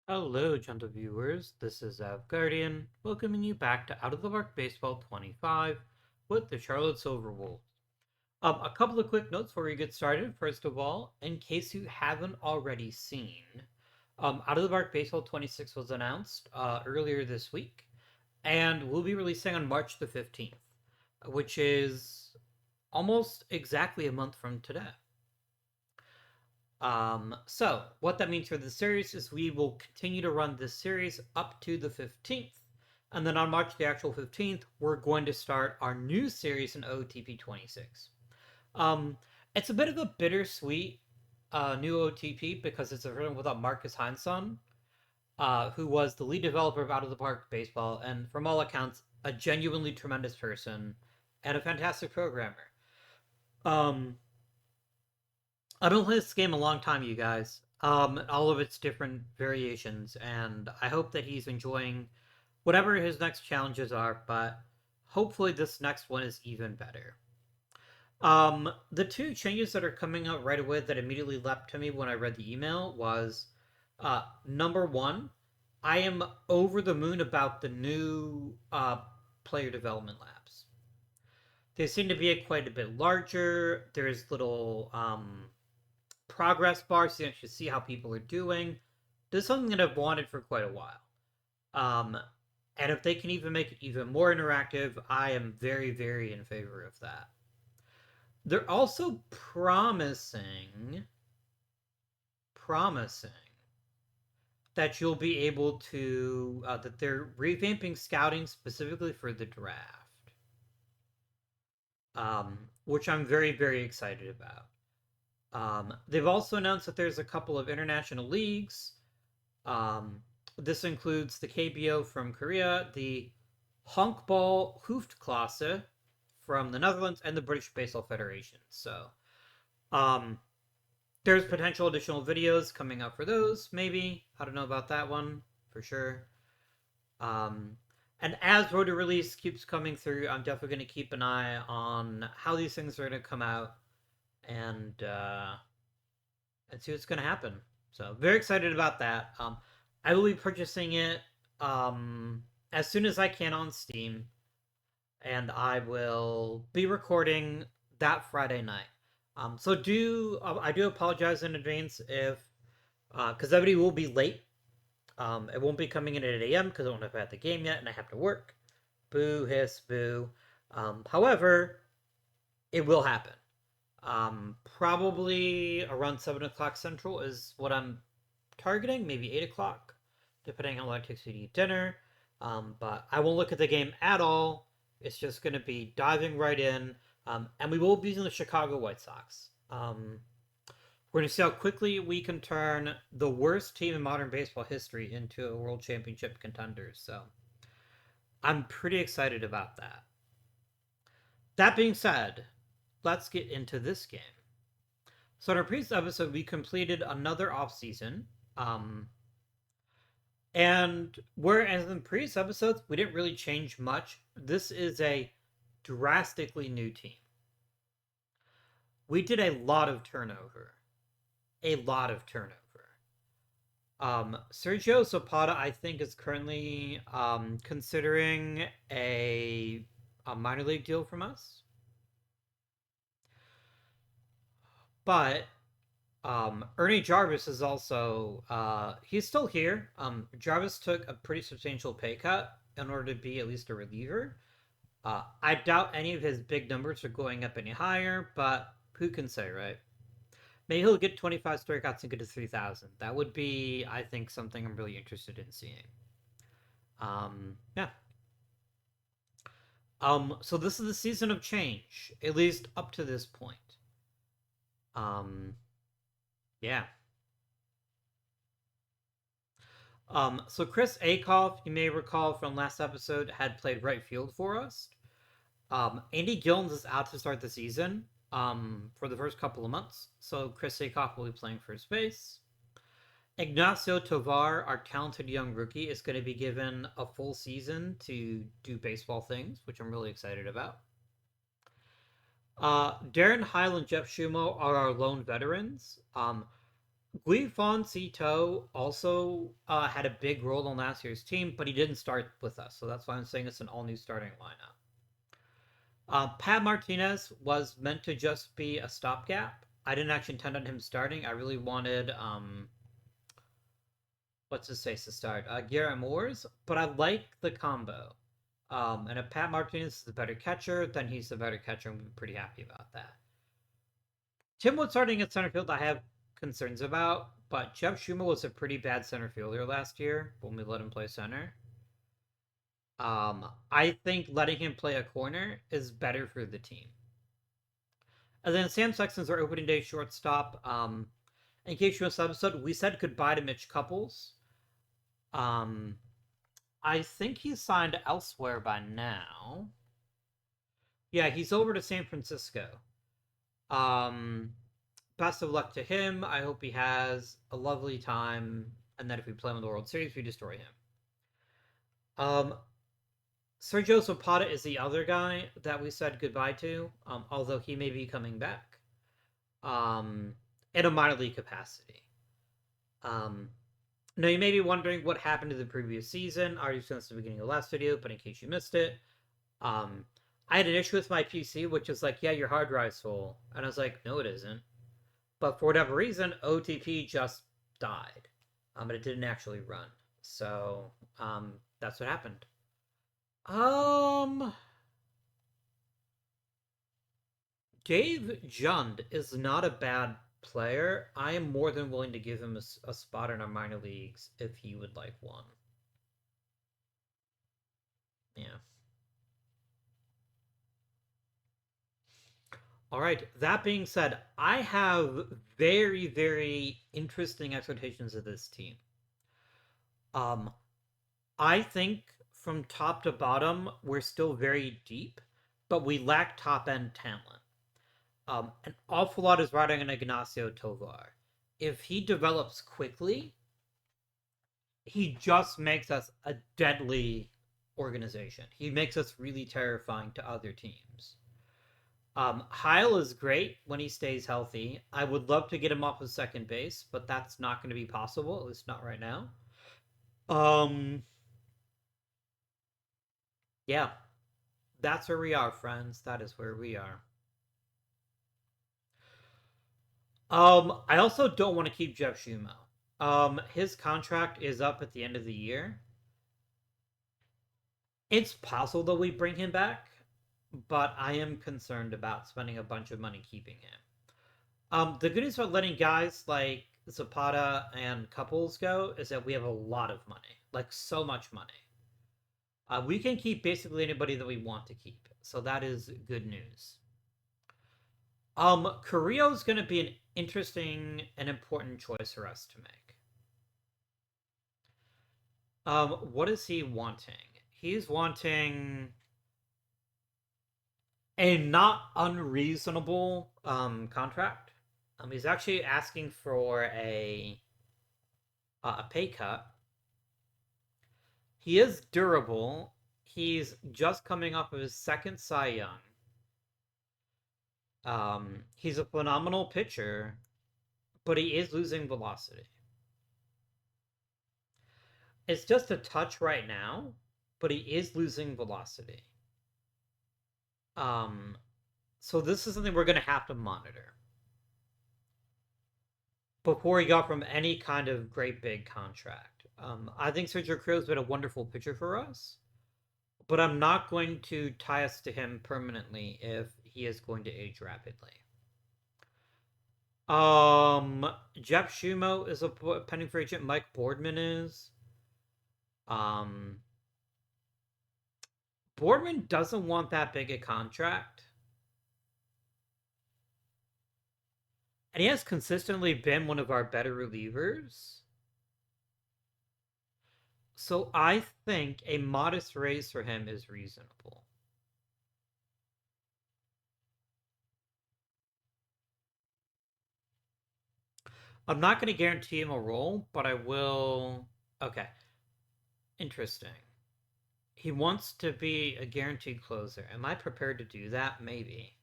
Hello, gentle viewers. This is Guardian, welcoming you back to Out of the Park Baseball 25 with the Charlotte Silverwolves. A couple of quick notes before we get started. First of all, in case you haven't already seen, Out of the Park Baseball 26 was announced earlier this week, and will be releasing on March the 15th, which is almost exactly a month from today. So what that means for the series is we will continue to run this series up to the 15th. And then on March the actual 15th, we're going to start our new series in OOTP 26. Um, it's a bit of a bittersweet new OTP because it's written without Marcus Heinsohn, who was the lead developer of Out of the Park Baseball, and from all accounts, a genuinely tremendous person and a fantastic programmer. Um, I've been playing this game a long time, you guys. All of its different variations, and I hope that he's enjoying whatever his next challenges are, but hopefully this next one is even better. The two changes that are coming out right away that immediately leapt to me when I read the email was number one, I am over the moon about the new player development labs. They seem to be quite a bit larger. There's little progress bars so you can actually see how people are doing. This is something that I've wanted for quite a while. Um, and if they can even make it even more interactive, I am very, very in favor of that. They're also promising that you'll be able to that they're revamping scouting specifically for the draft, which I'm very, very excited about. They've also announced that there's a couple of international leagues. This includes the KBO from Korea, the Honkbal Hoofdklasse from the Netherlands, and the British Baseball Federation. So, um, there's potential additional videos coming up for those, maybe. I don't know about that one for sure. Um, and as Road to Release keeps coming through, I'm definitely going to keep an eye on how these things are going to come out and see what's going to happen. So very excited about that. I will be purchasing it as soon as I can on Steam, and I will be recording that Friday night. So I do apologize in advance if because everybody will be late. It won't be coming in at 8 a.m. because I won't have had the game yet, and I have to work. Boo, hiss, boo. However, it will happen. Probably around 7 o'clock Central is what I'm targeting, maybe 8 o'clock, depending on how long it takes me to eat dinner. But I won't look at the game at all. It's just going to be diving right in, and we will be using the Chicago White Sox. We're going to see how quickly we can turn the worst team in modern baseball history into a world championship contenders. So I'm pretty excited about that. That being said, let's get into this game. So in our previous episode, we completed another off season. And whereas in previous episodes, we didn't really change much, this is a drastically new team. We did a lot of turnover. A lot of turnover. Sergio Zapata, I think, is currently considering a minor league deal from us. But Ernie Jarvis is also he's still here. Jarvis took a pretty substantial pay cut in order to be at least a reliever. I doubt any of his big numbers are going up any higher, but who can say, right? Maybe he'll get 25 strikeouts and get to 3,000. That would be, I think, something I'm really interested in seeing. Yeah. So this is the season of change, at least up to this point. Um, yeah. So Chris Akoff, you may recall from last episode, had played right field for us. Andy Gillens is out to start the season for the first couple of months, so Chris Akoff will be playing first base. Ignacio Tovar, our talented young rookie, is going to be given a full season to do baseball things, which I'm really excited about. Darren Heil and Jeff Schumo are our lone veterans. Guifan Cito also had a big role on last year's team, but he didn't start with us, so that's why I'm saying it's an all-new starting lineup. Pat Martinez was meant to just be a stopgap. I didn't actually intend on him starting. I really wanted what's his face to start? Garrett Moores, but I like the combo. And if Pat Martinez is the better catcher, then he's the better catcher. I'm pretty happy about that. Tim Wood starting at center field, I have concerns about, but Jeff Schumer was a pretty bad center fielder last year when we let him play center. I think letting him play a corner is better for the team. And then Sam Sexton's our opening day shortstop. In case you missed the episode, we said goodbye to Mitch Couples. Um, I think he's signed elsewhere by now. Yeah, he's over to San Francisco. Um, Best of luck to him. I hope he has a lovely time, and that if we play him in the World Series, we destroy him. Sergio Zapata is the other guy that we said goodbye to, although he may be coming back in a minor league capacity. Now, you may be wondering what happened to the previous season. I already said this at the beginning of the last video, but in case you missed it, I had an issue with my PC, which is like, yeah, your hard drive's full. And I was like, no, it isn't. But for whatever reason, OOTP just died. But it didn't actually run. So, that's what happened. Dave Jund is not a bad player. I am more than willing to give him a spot in our minor leagues if he would like one. Yeah. All right. That being said, I have very, very interesting expectations of this team. I think from top to bottom, we're still very deep, but we lack top end talent. An awful lot is riding on Ignacio Tovar. If he develops quickly, he just makes us a deadly organization. He makes us really terrifying to other teams. Heil is great when he stays healthy. I would love to get him off of second base, but that's not going to be possible, at least not right now. Yeah, that's where we are, friends. That is where we are. I also don't want to keep Jeff Schumo. His contract is up at the end of the year. It's possible that we bring him back, but I am concerned about spending a bunch of money keeping him. The good news about letting guys like Zapata and Couples go is that we have a lot of money, like so much money. We can keep basically anybody that we want to keep, so that is good news. Carrillo is going to be an interesting and important choice for us to make. What is he wanting? He's wanting a not unreasonable contract. He's actually asking for a pay cut. He is durable. He's just coming off of his second Cy Young. He's a phenomenal pitcher, but he is losing velocity. It's just a touch right now, but he is losing velocity. So this is something we're going to have to monitor before he got from any kind of great big contract. I think Sergio Cruz's been a wonderful pitcher for us, but I'm not going to tie us to him permanently if he is going to age rapidly. Jeff Schumo is a pending free agent. Mike Boardman is. Boardman doesn't want that big a contract. And he has consistently been one of our better relievers. So I think a modest raise for him is reasonable. I'm not going to guarantee him a role, but I will. Okay. Interesting. He wants to be a guaranteed closer. Am I prepared to do that? Maybe.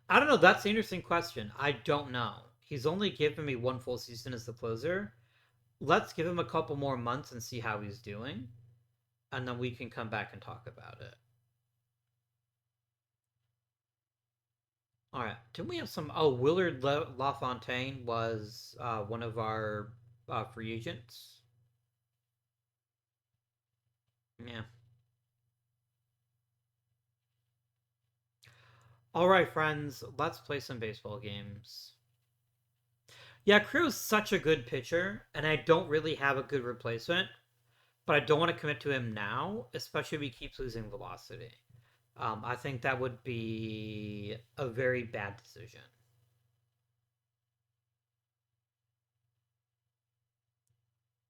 I don't know. That's the interesting question. I don't know. He's only given me one full season as the closer. Let's give him a couple more months and see how he's doing, and then we can come back and talk about it. All right. Didn't we have some? Oh, Willard LaFontaine was one of our free agents. Yeah. All right, friends. Let's play some baseball games. Yeah, Crew's such a good pitcher, and I don't really have a good replacement, but I don't want to commit to him now, especially if he keeps losing velocity. I think that would be a very bad decision.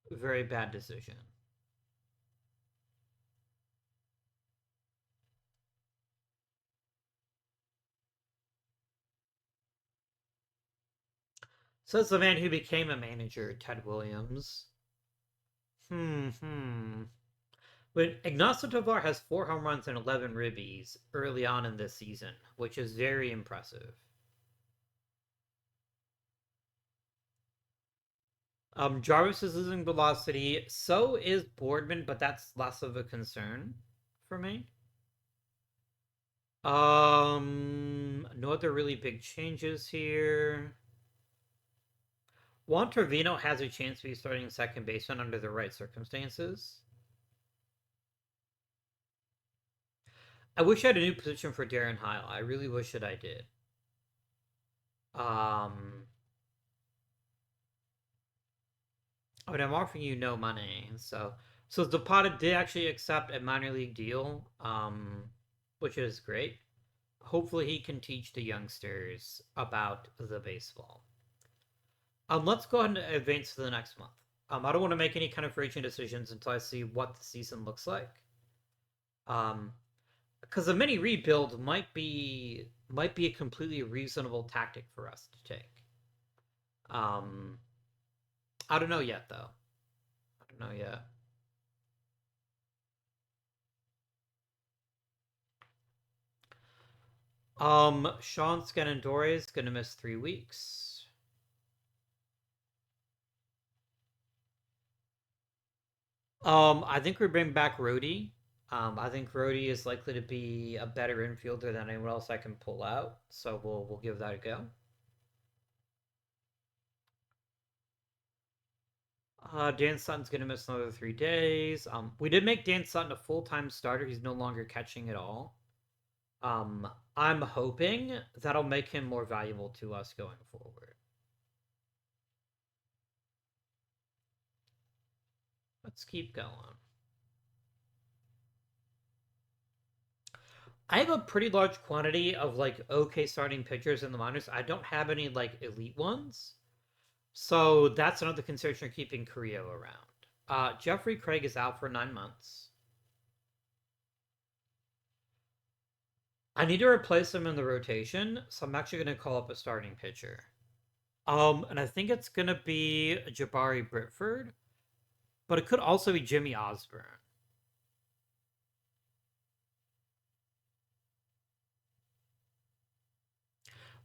Very bad decision. Says the man who became a manager, Ted Williams. Hmm. But Ignacio Tovar has 4 home runs and 11 ribbies early on in this season, which is very impressive. Jarvis is losing velocity. So is Boardman, but that's less of a concern for me. No other really big changes here. Juan Trevino has a chance to be starting second baseman under the right circumstances. I wish I had a new position for Darren Heil. I really wish that I did. Um, but I'm offering you no money, so Zapata did actually accept a minor league deal, which is great. Hopefully, he can teach the youngsters about the baseball. Let's go ahead and advance to the next month. I don't want to make any kind of free agent decisions until I see what the season looks like. Um, because a mini rebuild might be a completely reasonable tactic for us to take. Um, I don't know yet though. I don't know yet. Sean Scanandore is gonna miss 3 weeks. I think we bring back Rhodey. I think Rhodey is likely to be a better infielder than anyone else I can pull out, so we'll give that a go. Dan Sutton's gonna miss another 3 days. We did make Dan Sutton a full-time starter. He's no longer catching at all. I'm hoping that'll make him more valuable to us going forward. Let's keep going. I have a pretty large quantity of like okay starting pitchers in the minors. I don't have any like elite ones. So that's another consideration for keeping Carrillo around. Jeffrey Craig is out for 9 months. I need to replace him in the rotation, so I'm actually going to call up a starting pitcher. And I think it's going to be Jabari Britford, but it could also be Jimmy Osborne.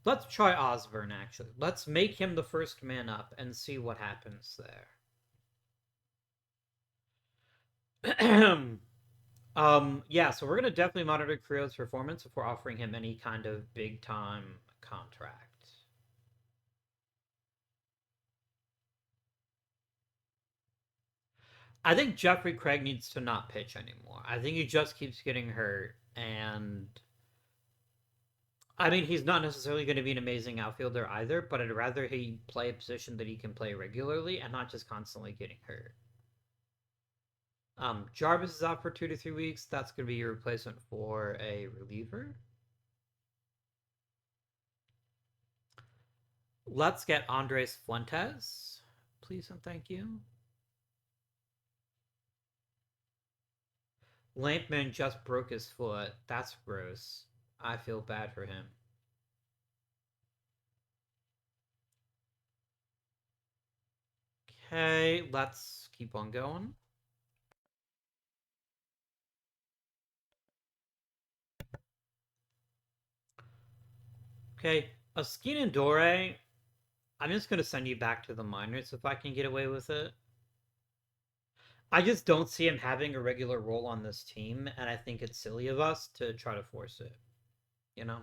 Let's try Osborne, actually. Let's make him the first man up and see what happens there. Yeah, so we're going to definitely monitor Carrillo's performance before offering him any kind of big time contract. I think Jeffrey Craig needs to not pitch anymore. I think he just keeps getting hurt, and I mean he's not necessarily going to be an amazing outfielder either, but I'd rather he play a position that he can play regularly and not just constantly getting hurt. Jarvis is out for 2 to 3 weeks. That's going to be your replacement for a reliever. Let's get Andres Fuentes, please and thank you. Lampman just broke his foot. That's gross. I feel bad for him. Okay, let's keep on going. Okay, Askin and Dore, I'm just gonna send you back to the minors if I can get away with it. I just don't see him having a regular role on this team, and I think it's silly of us to try to force it. You know?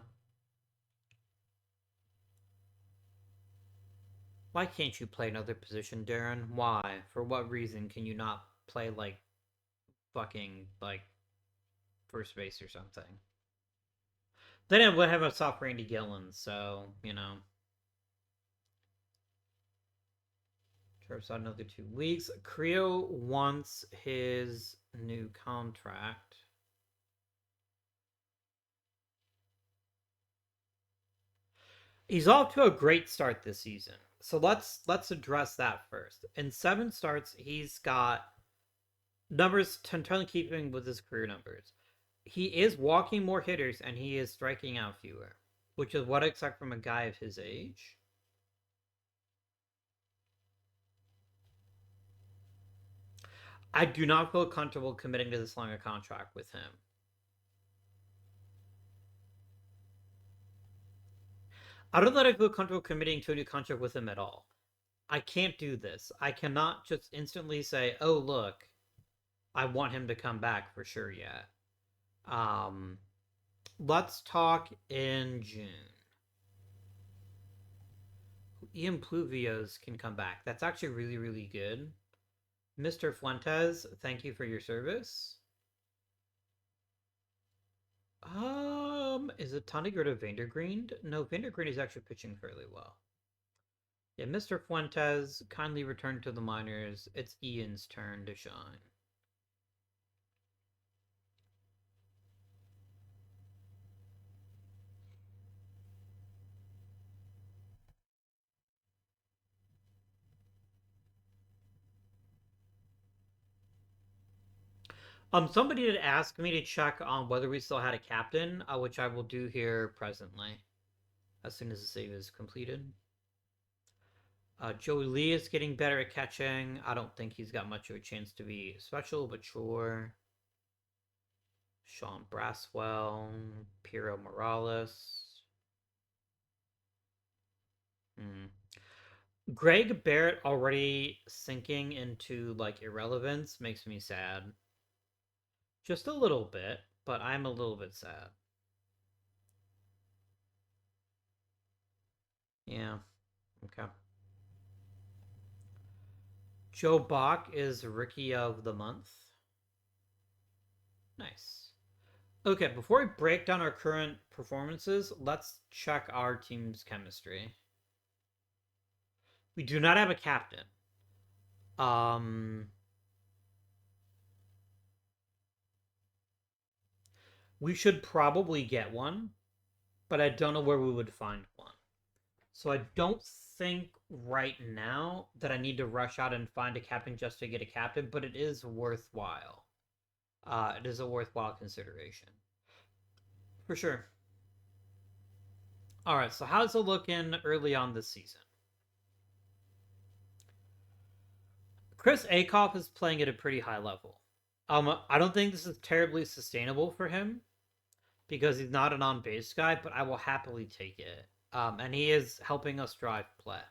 Why can't you play another position, Darren? Why? For what reason can you not play like fucking like first base or something? Then I would have a soft Randy Gillen, so you know. Travis out another 2 weeks. Creo wants his new contract. He's off to a great start this season. So let's address that first. In 7 starts, he's got numbers entirely keeping with his career numbers. He is walking more hitters and he is striking out fewer, which is what I expect from a guy of his age. I do not feel comfortable committing to this long a contract with him. I don't know that I feel comfortable committing to a new contract with him at all. I can't do this. I cannot just instantly say, "Oh, look, I want him to come back for sure yet." Um, let's talk in June. Ian Pluvios can come back. That's actually really, really good. Mr. Fuentes, thank you for your service. Is it time to go to Vandergreen? No, Vandergreen is actually pitching fairly well. Yeah, Mr. Fuentes, kindly return to the minors. It's Ian's turn to shine. Somebody did ask me to check on whether we still had a captain, which I will do here presently, as soon as the save is completed. Joey Lee is getting better at catching. I don't think he's got much of a chance to be special, but sure. Sean Braswell, Piero Morales. Greg Barrett already sinking into like irrelevance makes me sad. Just a little bit, but I'm a little bit sad. Yeah. Okay. Joe Bach is Rookie of the Month. Nice. Okay, before we break down our current performances, let's check our team's chemistry. We do not have a captain. We should probably get one, but I don't know where we would find one. So I don't think right now that I need to rush out and find a captain just to get a captain, but it is worthwhile. It is a worthwhile consideration. For sure. All right, so how's it looking early on this season? Chris Akoff is playing at a pretty high level. I don't think this is terribly sustainable for him because he's not an on base guy, but I will happily take it. And he is helping us drive play.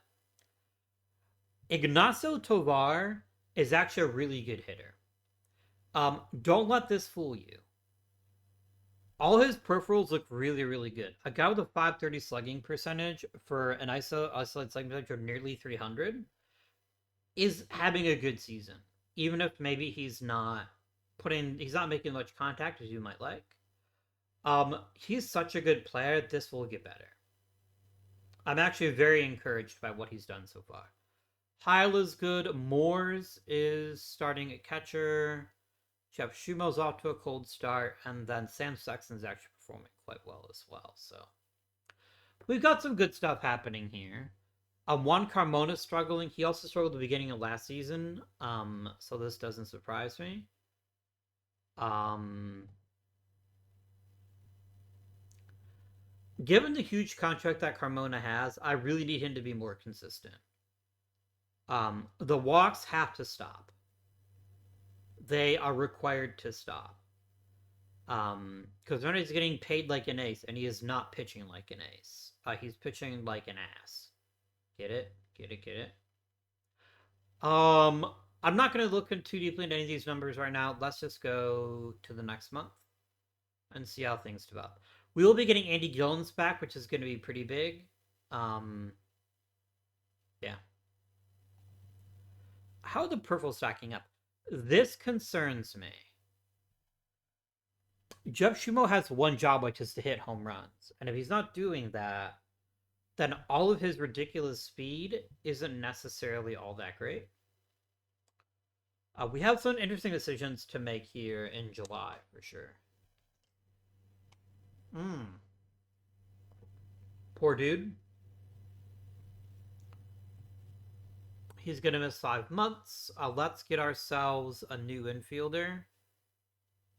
Ignacio Tovar is actually a really good hitter. Don't let this fool you. All his peripherals look really, really good. A guy with a 530 slugging percentage for an isolated slugging percentage of nearly 300 is having a good season, even if maybe he's not making much contact as you might like. He's such a good player. This will get better. I'm actually very encouraged by what he's done so far. Heil is good. Moores is starting at catcher. Jeff Schumel's off to a cold start, and then Sam Sexton's actually performing quite well as well. So we've got some good stuff happening here. Juan Carmona's struggling. He also struggled at the beginning of last season, so this doesn't surprise me. Given the huge contract that Carmona has, I really need him to be more consistent. The walks have to stop. They are required to stop. Because Renner's getting paid like an ace, and he is not pitching like an ace. He's pitching like an ass. Get it? Get it? Get it? Um, I'm not going to look too deeply into any of these numbers right now. Let's just go to the next month and see how things develop. We will be getting Andy Gillens back, which is going to be pretty big. Yeah. How are the peripherals stacking up? This concerns me. Jeff Schumo has one job, which is to hit home runs. And if he's not doing that, then all of his ridiculous speed isn't necessarily all that great. We have some interesting decisions to make here in July, for sure. Poor dude. He's going to miss 5 months. Let's get ourselves a new infielder.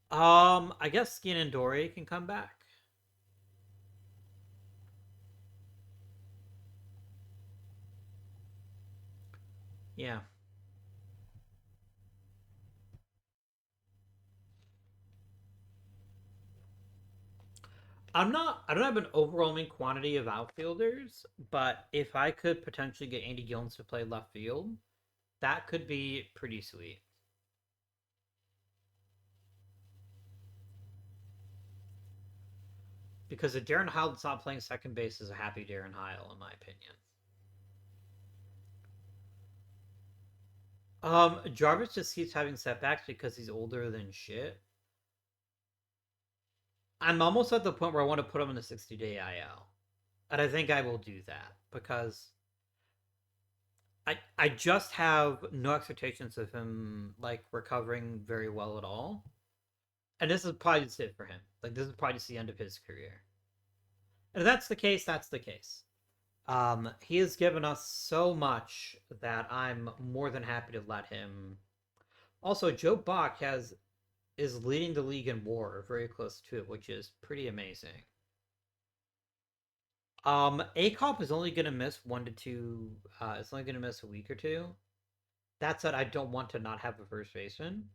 I guess Skin and Dory can come back. Yeah. I don't have an overwhelming quantity of outfielders, but if I could potentially get Andy Gillens to play left field, that could be pretty sweet. Because if Darren Heil's not playing second base is a happy Darren Heil, in my opinion. Jarvis just keeps having setbacks because he's older than shit. I'm almost at the point where I want to put him in a 60-day IL. And I think I will do that because I just have no expectations of him like recovering very well at all. And this is probably just it for him. Like this is probably just the end of his career. And if that's the case, that's the case. He has given us so much that I'm more than happy to let him. Also, Joe Bach is leading the league in WAR, or very close to it, which is pretty amazing. ACOP is only gonna miss 1 to 2. It's only gonna miss a week or two. That said, I don't want to not have a first baseman.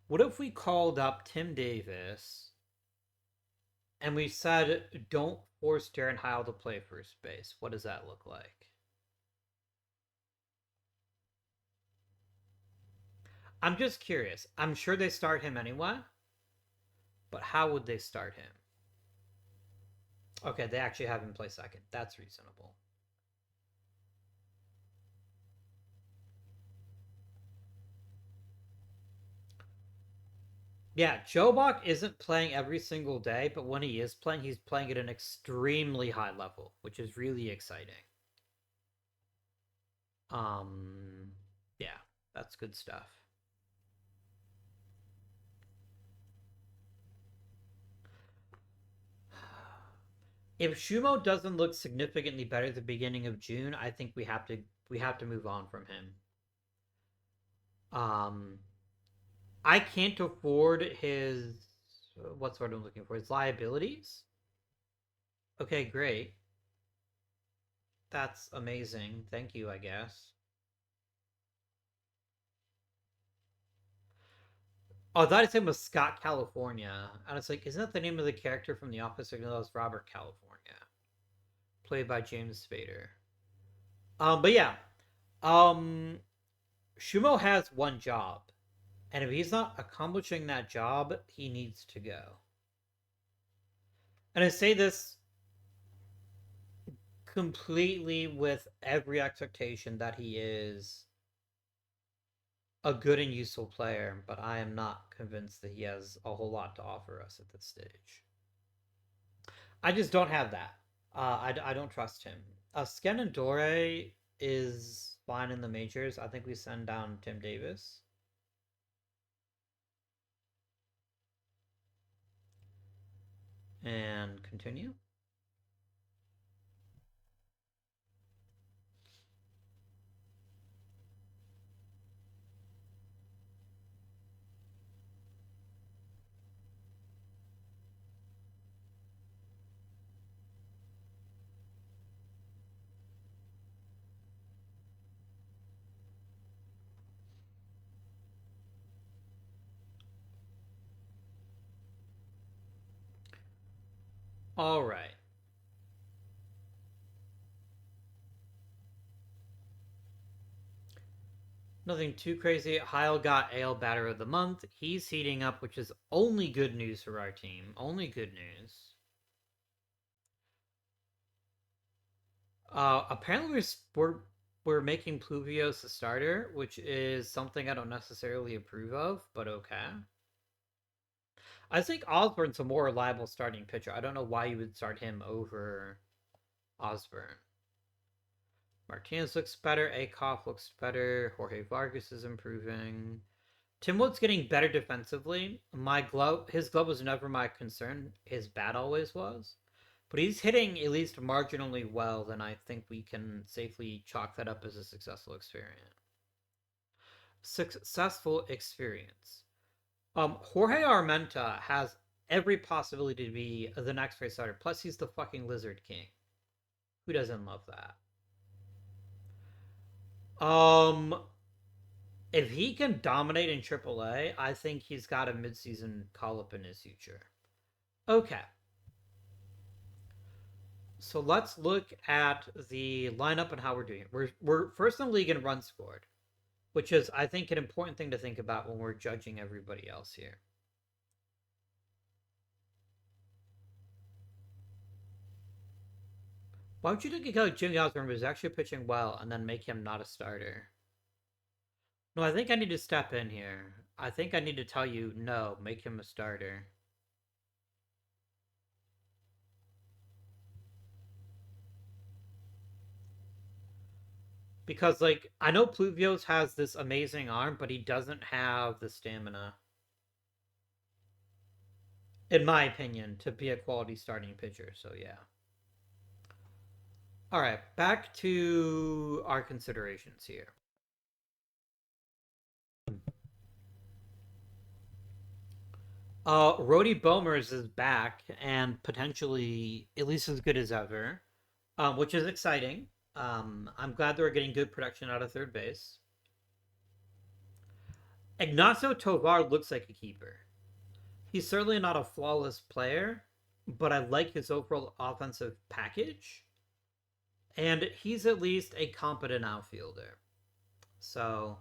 What if we called up Tim Davis and we said, don't force Darren Heil to play first base? What does that look like? I'm just curious. I'm sure they start him anyway, but how would they start him? Okay, they actually have him play second. That's reasonable. Yeah, Joe Bach isn't playing every single day, but when he is playing, he's playing at an extremely high level, which is really exciting. Yeah, that's good stuff. If Shumo doesn't look significantly better at the beginning of June, I think we have to move on from him. Um, I can't afford his what's what I'm looking for? His liabilities. Okay, great. That's amazing. Thank you, I guess. Oh, I thought his name was Scott California. And it's like, isn't that the name of the character from The Office? Or no, that was Robert California, played by James Spader. But yeah, um, Shumo has one job, and if he's not accomplishing that job, he needs to go. And I say this completely with every expectation that he is a good and useful player, but I am not convinced that he has a whole lot to offer us at this stage. I just don't have that. I don't trust him. Sken and Dore is fine in the majors. I think we send down Tim Davis. And continue. All right. Nothing too crazy. Heil got AL Batter of the Month. He's heating up, which is only good news for our team. Only good news. Apparently we're making Pluvios a starter, which is something I don't necessarily approve of, but okay. I think Osborne's a more reliable starting pitcher. I don't know why you would start him over Osborne. Martinez looks better. Akoff looks better. Jorge Vargas is improving. Tim Wood's getting better defensively. His glove was never my concern. His bat always was. But he's hitting at least marginally well, then I think we can safely chalk that up as a successful experience. Successful experience. Jorge Armenta has every possibility to be the next race starter. Plus, he's the fucking Lizard King. Who doesn't love that? If he can dominate in AAA, I think he's got a midseason call up in his future. Okay. So let's look at the lineup and how we're doing it. We're first in the league in runs scored, which is, I think, an important thing to think about when we're judging everybody else here. Why would you think a guy like Jimmy Osborne was actually pitching well and then make him not a starter? No, I think I need to step in here. I think I need to tell you, no, make him a starter. Because, like, I know Pluvios has this amazing arm, but he doesn't have the stamina, in my opinion, to be a quality starting pitcher. So, yeah. All right, back to our considerations here. Rody Bomers is back and potentially at least as good as ever, which is exciting. I'm glad that we're getting good production out of third base. Ignacio Tovar looks like a keeper. He's certainly not a flawless player, but I like his overall offensive package. And he's at least a competent outfielder. So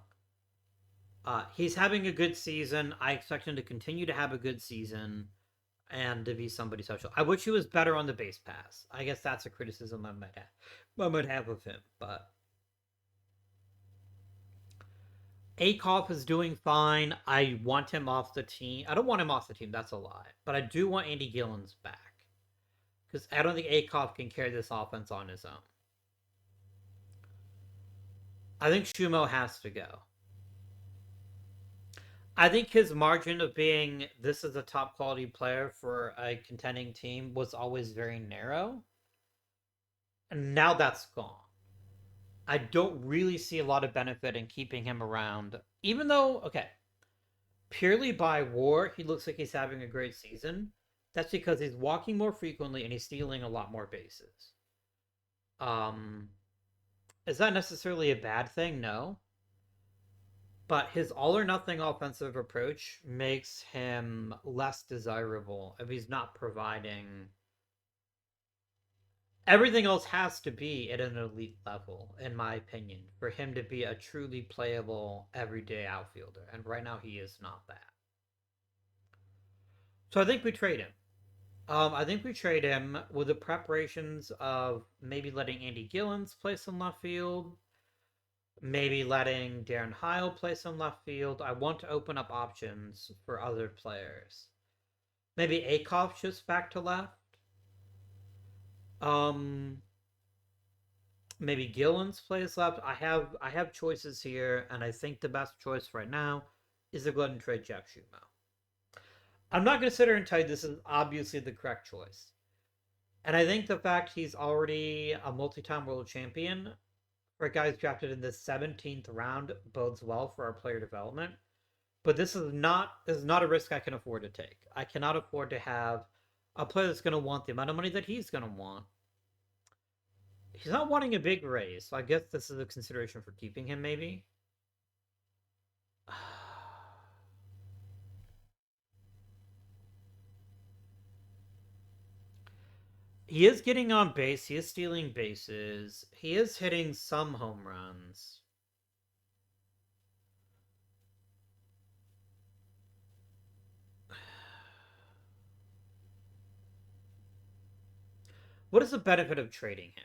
he's having a good season. I expect him to continue to have a good season and to be somebody special. I wish he was better on the base pass. I guess that's a criticism I might have of him. But Akoff is doing fine. I want him off the team. I don't want him off the team. That's a lie. But I do want Andy Gillens back because I don't think Akoff can carry this offense on his own. I think Shumo has to go. I think his margin of being this is a top quality player for a contending team was always very narrow. And now that's gone. I don't really see a lot of benefit in keeping him around. Even though, okay, purely by WAR, he looks like he's having a great season. That's because he's walking more frequently and he's stealing a lot more bases. Is that necessarily a bad thing? No. But his all or nothing offensive approach makes him less desirable if he's not providing. Everything else has to be at an elite level, in my opinion, for him to be a truly playable everyday outfielder. And right now, he is not that. So I think we trade him. I think we trade him with the preparations of maybe letting Andy Gillens play some left field, maybe letting Darren Heil play some left field. I want to open up options for other players. Maybe Akoff shifts back to left. Maybe Gillens plays left. I have choices here, and I think the best choice right now is to go ahead and trade Jeff Shumo. I'm not going to sit here and tell you this is obviously the correct choice. And I think the fact he's already a multi-time world champion for a guy who's drafted in the 17th round bodes well for our player development. But this is not a risk I can afford to take. I cannot afford to have a player that's going to want the amount of money that he's going to want. He's not wanting a big raise, so I guess this is a consideration for keeping him, maybe. He is getting on base. He is stealing bases. He is hitting some home runs. What is the benefit of trading him?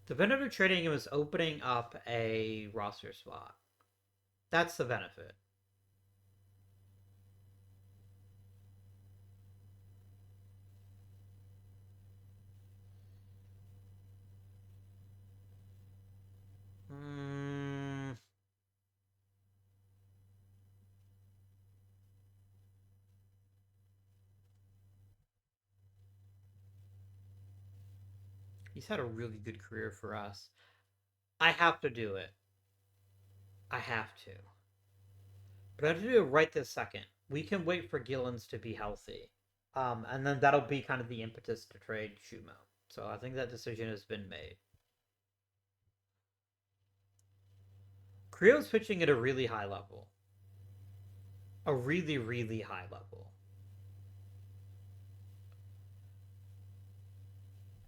The benefit of trading him is opening up a roster spot. That's the benefit. Mm, he's had a really good career for us. I have to do it. I have to. But I have to do it right this second. We can wait for Gillens to be healthy. And then that'll be kind of the impetus to trade Shumo. So I think that decision has been made. Creo's pitching at a really high level. A really, really high level.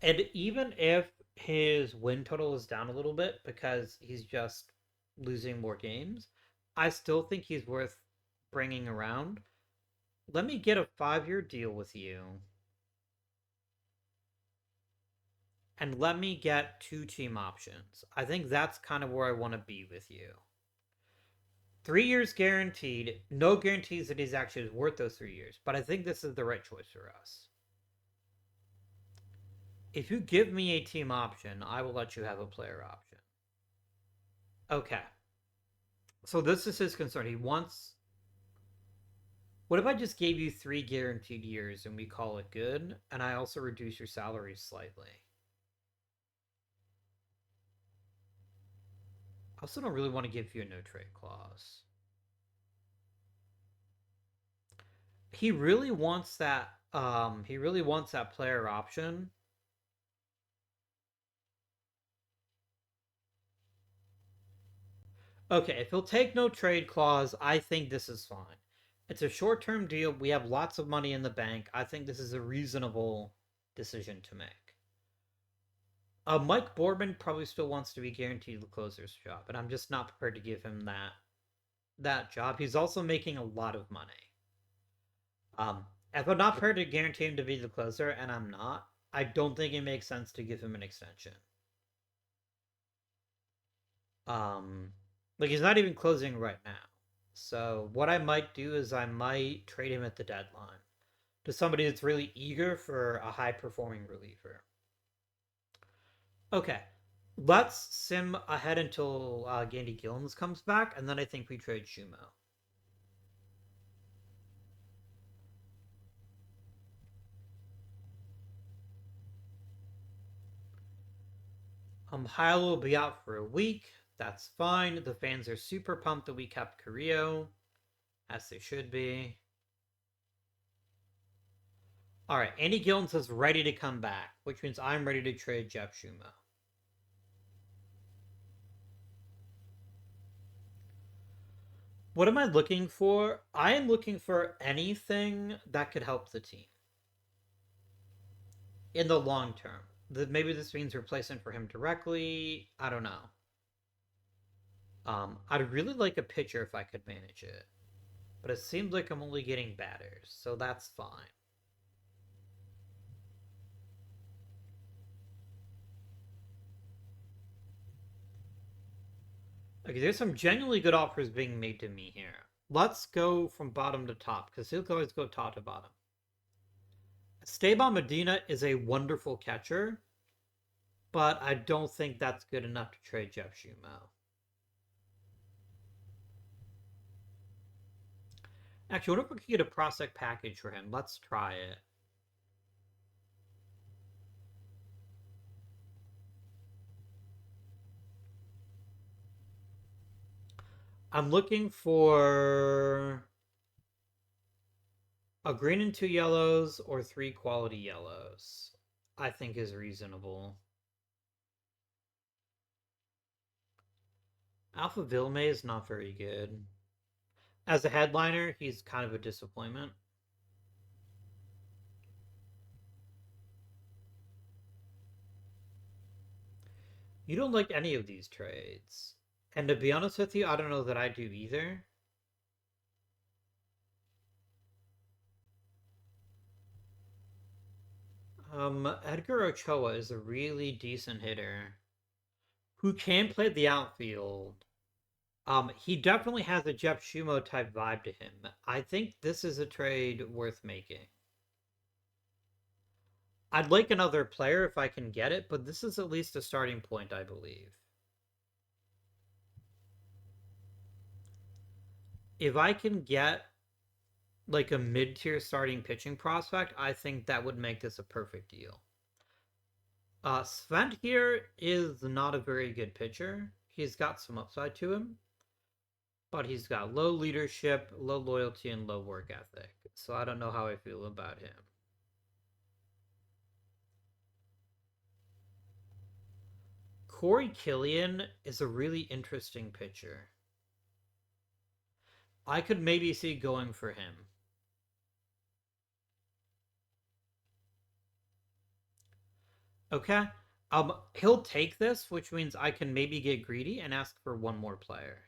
And even if his win total is down a little bit because he's just losing more games, I still think he's worth bringing around. Let me get a 5-year deal with you, and let me get 2 team options. I think that's kind of where I want to be with you. 3 years guaranteed. No guarantees that he's actually worth those 3 years, but I think this is the right choice for us. If you give me a team option, I will let you have a player option. Okay. So this is his concern. He wants. What if I just gave you 3 guaranteed years and we call it good, and I also reduce your salary slightly? I also don't really want to give you a no trade clause. He really wants that. He really wants that player option. Okay, if he'll take no trade clause, I think this is fine. It's a short term deal. We have lots of money in the bank. I think this is a reasonable decision to make. Mike Boardman probably still wants to be guaranteed the closer's job, and I'm just not prepared to give him that job. He's also making a lot of money. If I'm not prepared to guarantee him to be the closer, and I'm not, I don't think it makes sense to give him an extension. Um, like he's not even closing right now. So what I might do is I might trade him at the deadline to somebody that's really eager for a high performing reliever. Okay, let's sim ahead until Gandy Gillens comes back, and then I think we trade Shumo. Hyla will be out for a week. That's fine. The fans are super pumped that we kept Carrillo, as they should be. All right, Andy Gillens is ready to come back, which means I'm ready to trade Jeff Shumo. What am I looking for? I am looking for anything that could help the team in the long term. Maybe this means replacement for him directly. I don't know. I'd really like a pitcher if I could manage it, but it seems like I'm only getting batters, so that's fine. Okay, there's some genuinely good offers being made to me here. Let's go from bottom to top, because he'll always go top to bottom. Esteban Medina is a wonderful catcher, but I don't think that's good enough to trade Jeff Shumo. Actually, what if we could get a prospect package for him? Let's try it. I'm looking for a green and 2 yellows or 3 quality yellows. I think is reasonable. Alpha Vilme is not very good. As a headliner, he's kind of a disappointment. You don't like any of these trades. And to be honest with you, I don't know that I do either. Edgar Ochoa is a really decent hitter who can play the outfield. He definitely has a Jeff Schumo type vibe to him. I think this is a trade worth making. I'd like another player if I can get it, but this is at least a starting point, I believe. If I can get like a mid-tier starting pitching prospect, I think that would make this a perfect deal. Sven here is not a very good pitcher. He's got some upside to him, but he's got low leadership, low loyalty, and low work ethic. So I don't know how I feel about him. Corey Killian is a really interesting pitcher. I could maybe see going for him. Okay. He'll take this, which means I can maybe get greedy and ask for one more player.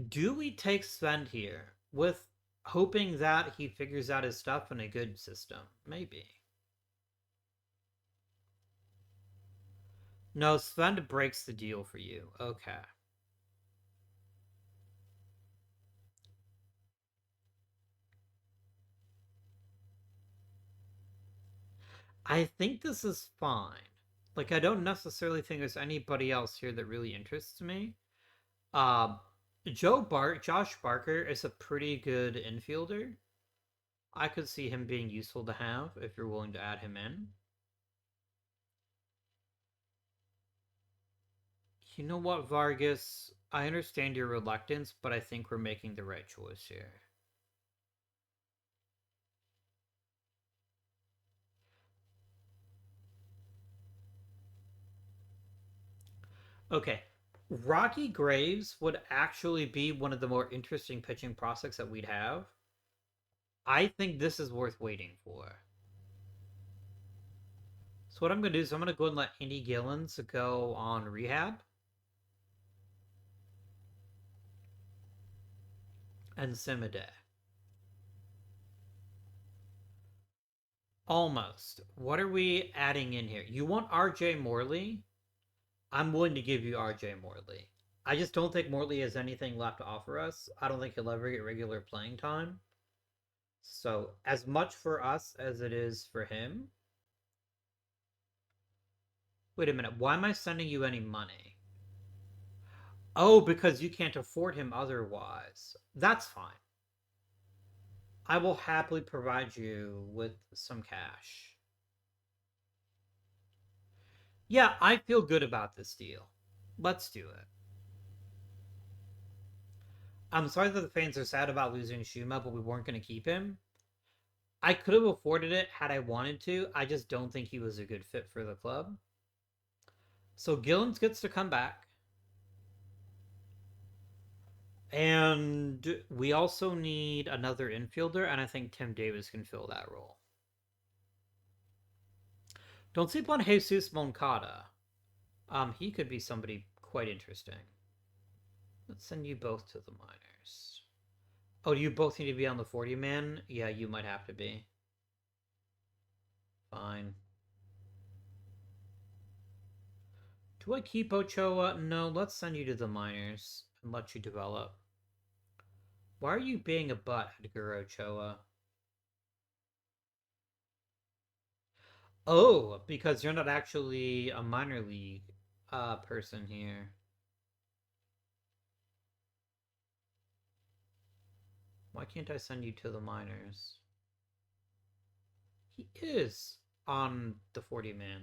Do we take Sven here with hoping that he figures out his stuff in a good system? Maybe. No, Sven breaks the deal for you. Okay. I think this is fine. Like, I don't necessarily think there's anybody else here that really interests me. Uh, Josh Barker is a pretty good infielder. I could see him being useful to have if you're willing to add him in. You know what, Vargas? I understand your reluctance, but I think we're making the right choice here. Okay. Rocky Graves would actually be one of the more interesting pitching prospects that we'd have. I think this is worth waiting for. So what I'm going to do is I'm going to go and let Andy Gillens go on rehab. And Simade. Almost. What are we adding in here? You want RJ Morley? I'm willing to give you RJ Morley. I just don't think Morley has anything left to offer us. I don't think he'll ever get regular playing time. So, as much for us as it is for him. Wait a minute. Why am I sending you any money? Oh, because you can't afford him otherwise. That's fine. I will happily provide you with some cash. Yeah, I feel good about this deal. Let's do it. I'm sorry that the fans are sad about losing Shuma, but we weren't going to keep him. I could have afforded it had I wanted to. I just don't think he was a good fit for the club. So Gillens gets to come back. And we also need another infielder, and I think Tim Davis can fill that role. Don't sleep on Jesus Moncada. He could be somebody quite interesting. Let's send you both to the minors. Oh, do you both need to be on the 40 man? Yeah, you might have to be. Fine. Do I keep Ochoa? No, let's send you to the minors and let you develop. Why are you being a butt, Edgar Ochoa? Oh, because you're not actually a minor league person here. Why can't I send you to the minors? He is on the 40 man.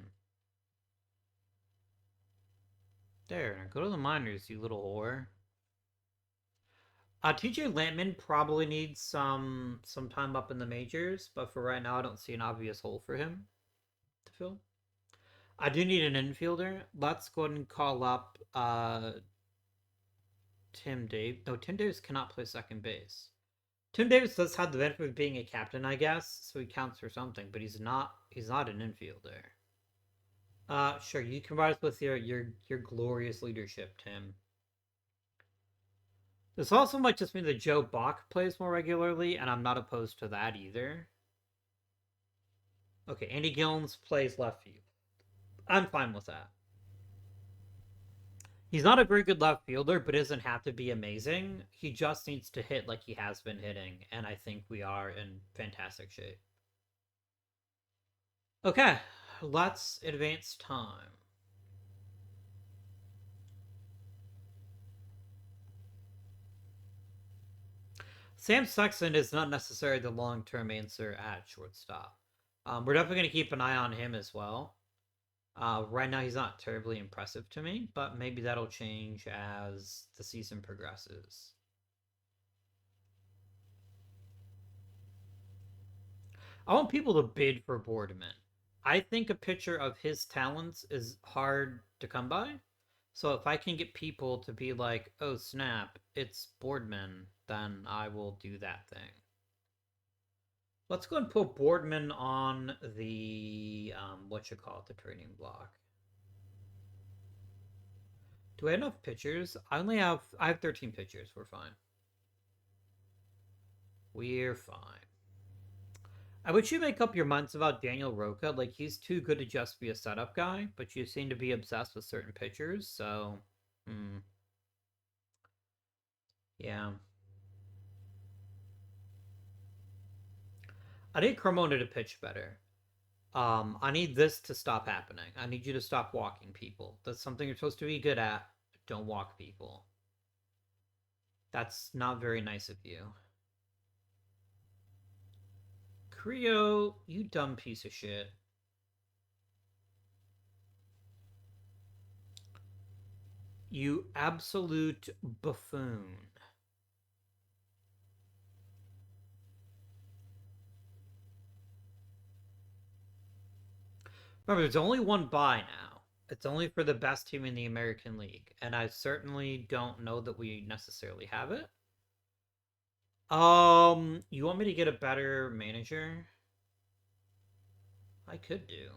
There, go to the minors, you little whore. TJ Lampman probably needs some time up in the majors, but for right now, I don't see an obvious hole for him to fill. I do need an infielder. Let's go ahead and call up Tim Davis. No, Tim Davis cannot play second base. Tim Davis does have the benefit of being a captain, I guess, so he counts for something, but he's not an infielder. Sure. You can provide us with your glorious leadership, Tim. This also might just mean that Joe Bach plays more regularly, and I'm not opposed to that either. Okay, Andy Gillens plays left field. I'm fine with that. He's not a very good left fielder, but doesn't have to be amazing. He just needs to hit like he has been hitting, and I think we are in fantastic shape. Okay, let's advance time. Sam Sexton is not necessarily the long term answer at shortstop. We're definitely going to keep an eye on him as well. Right now, he's not terribly impressive to me, but maybe that'll change as the season progresses. I want people to bid for Boardman. I think a pitcher of his talents is hard to come by. So if I can get people to be like, oh snap, it's Boardman, then I will do that thing. Let's go and put Boardman on the what you call it, the trading block. Do I have enough pitchers? I have 13 pitchers. We're fine. We're fine. I wish you make up your minds about Daniel Roca. Like he's too good to just be a setup guy, but you seem to be obsessed with certain pitchers, so yeah. I need Cremona to pitch better. I need this to stop happening. I need you to stop walking people. That's something you're supposed to be good at. Don't walk people. That's not very nice of you. Creo, you dumb piece of shit. You absolute buffoon. Remember, there's only one bye now. It's only for the best team in the American League, and I certainly don't know that we necessarily have it. You want me to get a better manager? I could do.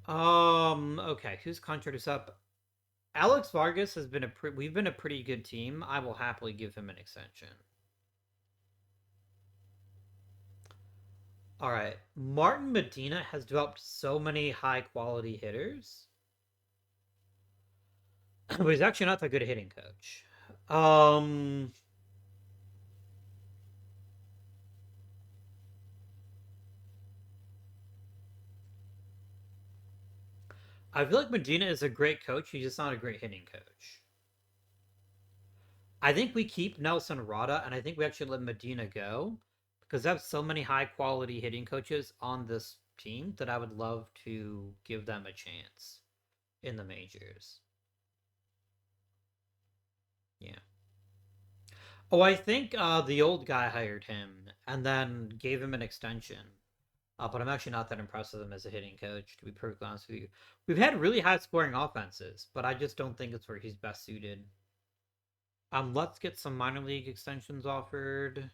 Okay, whose contract is up? Alex Vargas has been we've been a pretty good team. I will happily give him an extension. All right, Martin Medina has developed so many high quality hitters, but he's actually not that good at hitting coach. Um, I feel like Medina is a great coach. He's just not a great hitting coach. I think we keep Nelson Rada, and I think we actually let Medina go because I have so many high quality hitting coaches on this team that I would love to give them a chance in the majors. Yeah. Oh, I think the old guy hired him and then gave him an extension. But I'm actually not that impressed with him as a hitting coach, to be perfectly honest with you. We've had really high scoring offenses, but I just don't think it's where he's best suited. Let's get some minor league extensions offered.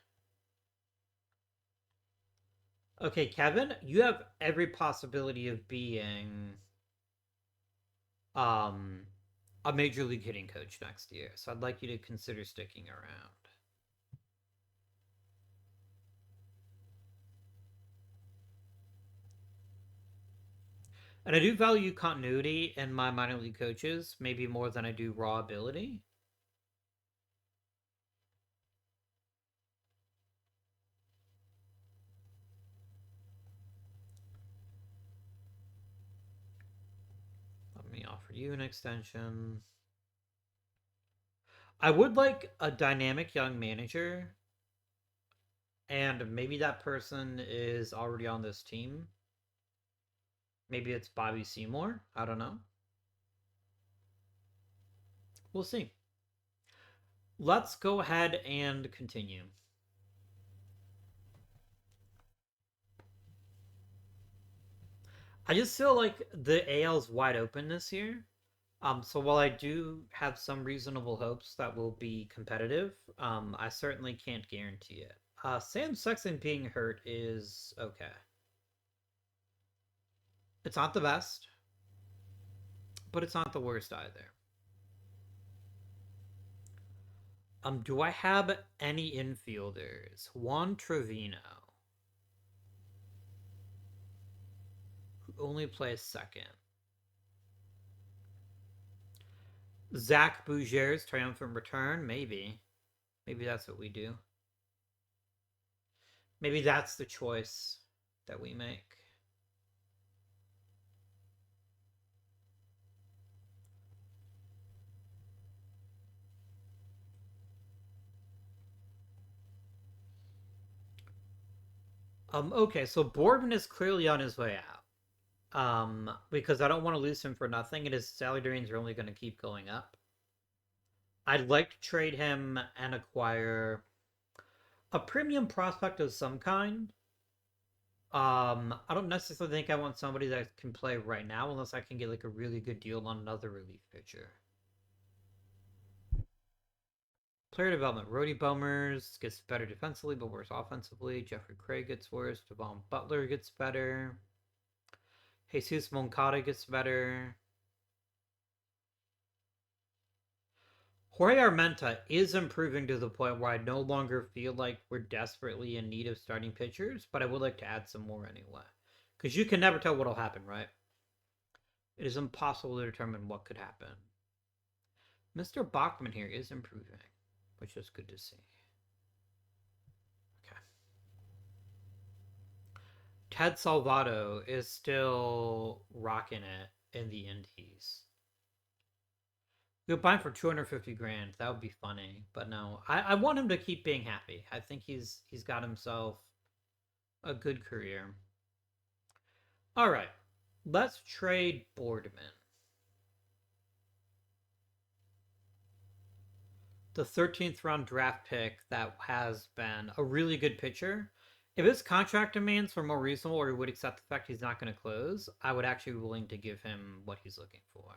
Okay, Kevin, you have every possibility of being um a major league hitting coach next year. So I'd like you to consider sticking around. And I do value continuity in my minor league coaches, maybe more than I do raw ability. Let me offer you an extension. I would like a dynamic young manager, and maybe that person is already on this team. Maybe it's Bobby Seymour. I don't know. We'll see. Let's go ahead and continue. I just feel like the AL's wide open this year. So while I do have some reasonable hopes that we'll be competitive, I certainly can't guarantee it. Sam Sexton being hurt is okay. It's not the best, but it's not the worst either. Do I have any infielders? Juan Trevino, who only plays second. Zach Bouger's triumphant return, maybe. Maybe that's what we do. Maybe that's the choice that we make. Okay, so Boardman is clearly on his way out. Because I don't want to lose him for nothing, and his salary drains are only going to keep going up. I'd like to trade him and acquire a premium prospect of some kind. I don't necessarily think I want somebody that can play right now unless I can get like a really good deal on another relief pitcher. Player development. Rody Bomers gets better defensively but worse offensively. Jeffrey Craig gets worse. Devon Butler gets better. Jesus Moncada gets better. Jorge Armenta is improving to the point where I no longer feel like we're desperately in need of starting pitchers, but I would like to add some more anyway. Because you can never tell what'll happen, right? It is impossible to determine what could happen. Mr. Bachman here is improving, which is good to see. Okay. Ted Salvato is still rocking it in the Indies. We would buy him for 250 grand. That would be funny, but no. I want him to keep being happy. I think he's got himself a good career. All right, let's trade Boardman. The 13th round draft pick that has been a really good pitcher. If his contract demands were more reasonable or he would accept the fact he's not going to close, I would actually be willing to give him what he's looking for.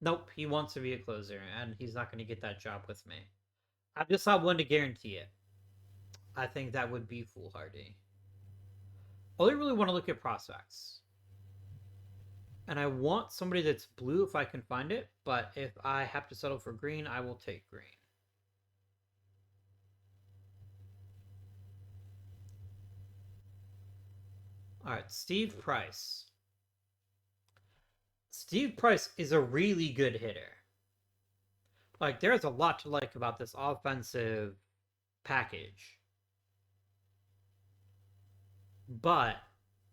Nope, he wants to be a closer, and he's not going to get that job with me. I'm just not willing to guarantee it. I think that would be foolhardy. Only really want to look at prospects. And I want somebody that's blue if I can find it, but if I have to settle for green, I will take green. All right, Steve Price. Steve Price is a really good hitter. Like, there's a lot to like about this offensive package. But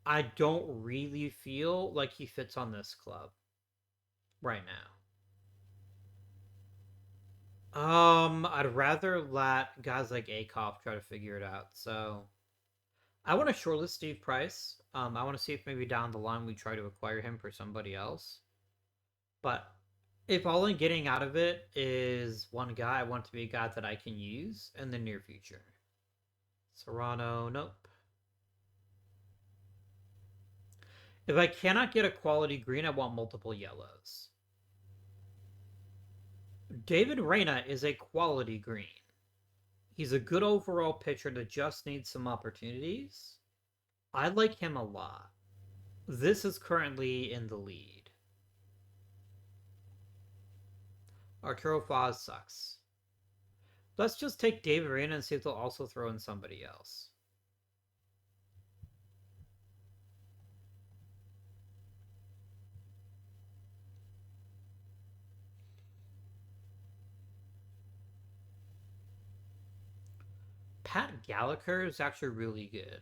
I don't really feel like he fits on this club right now. I'd rather let guys like Akoff try to figure it out. So I want to shortlist Steve Price. I want to see if maybe down the line we try to acquire him for somebody else. But if all I'm getting out of it is one guy, I want to be a guy that I can use in the near future. Serrano, nope. If I cannot get a quality green, I want multiple yellows. David Reyna is a quality green. He's a good overall pitcher that just needs some opportunities. I like him a lot. This is currently in the lead. Arturo Foz sucks. Let's just take David Reyna and see if they'll also throw in somebody else. Pat Gallagher is actually really good.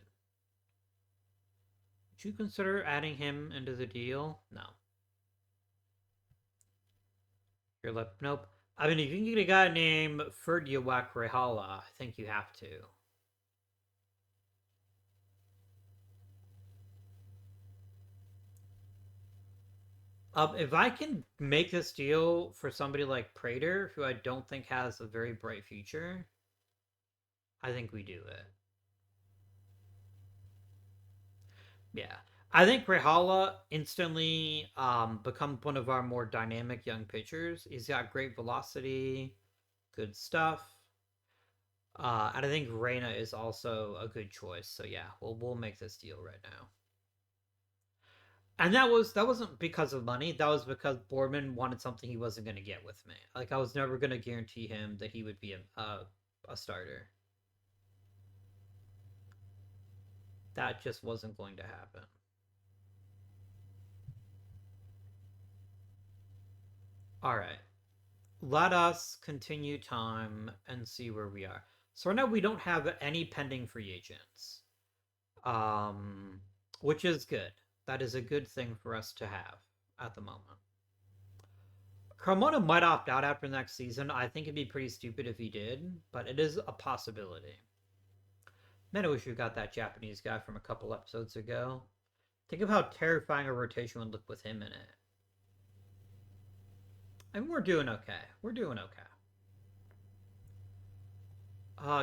Would you consider adding him into the deal? No. You're like, nope. I mean, if you can get a guy named Ferdiawak Rehala, I think you have to. If I can make this deal for somebody like Prater, who I don't think has a very bright future, I think we do it. Yeah. I think Rehala instantly becomes one of our more dynamic young pitchers. He's got great velocity, good stuff. And I think Reyna is also a good choice. So yeah, we'll make this deal right now. And that wasn't because of money. That was because Boardman wanted something he wasn't going to get with me. Like I was never going to guarantee him that he would be a starter. That just wasn't going to happen. All right. Let us continue time and see where we are. So right now we don't have any pending free agents. Um which is good. That is a good thing for us to have at the moment. Carmona might opt out after next season. I think it'd be pretty stupid if he did, but it is a possibility. Man, I wish we got that Japanese guy from a couple episodes ago. Think of how terrifying a rotation would look with him in it. I mean, we're doing okay. We're doing okay.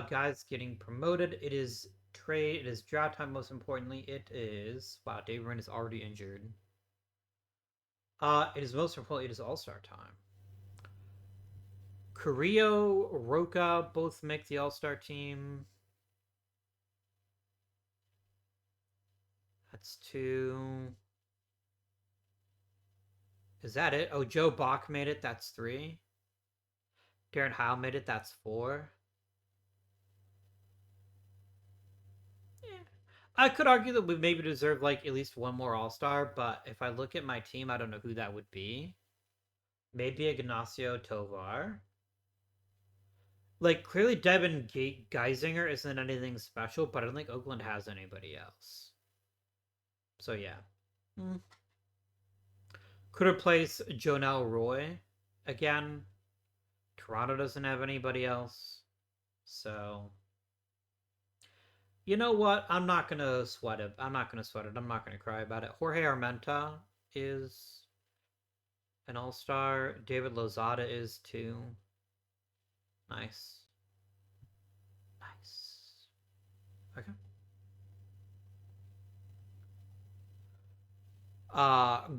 Guys getting promoted. It is trade. It is draft time. Most importantly, it is. Wow, Dave Wren is already injured. It is most importantly. It is All Star time. Carrillo, Roca both make the All Star team. That's two. Is that it? Oh, Joe Bach made it. That's three. Darren Howe made it. That's four. Yeah. I could argue that we maybe deserve like at least one more All Star, but if I look at my team, I don't know who that would be. Maybe Ignacio Tovar. Like clearly, Devin Geisinger isn't anything special, but I don't think Oakland has anybody else. So yeah, could replace Jonel Roy again. Toronto doesn't have anybody else, so you know what? I'm not gonna sweat it. I'm not gonna sweat it. I'm not gonna cry about it. Jorge Armenta is an all-star. David Lozada is too. Nice. Nice. Okay.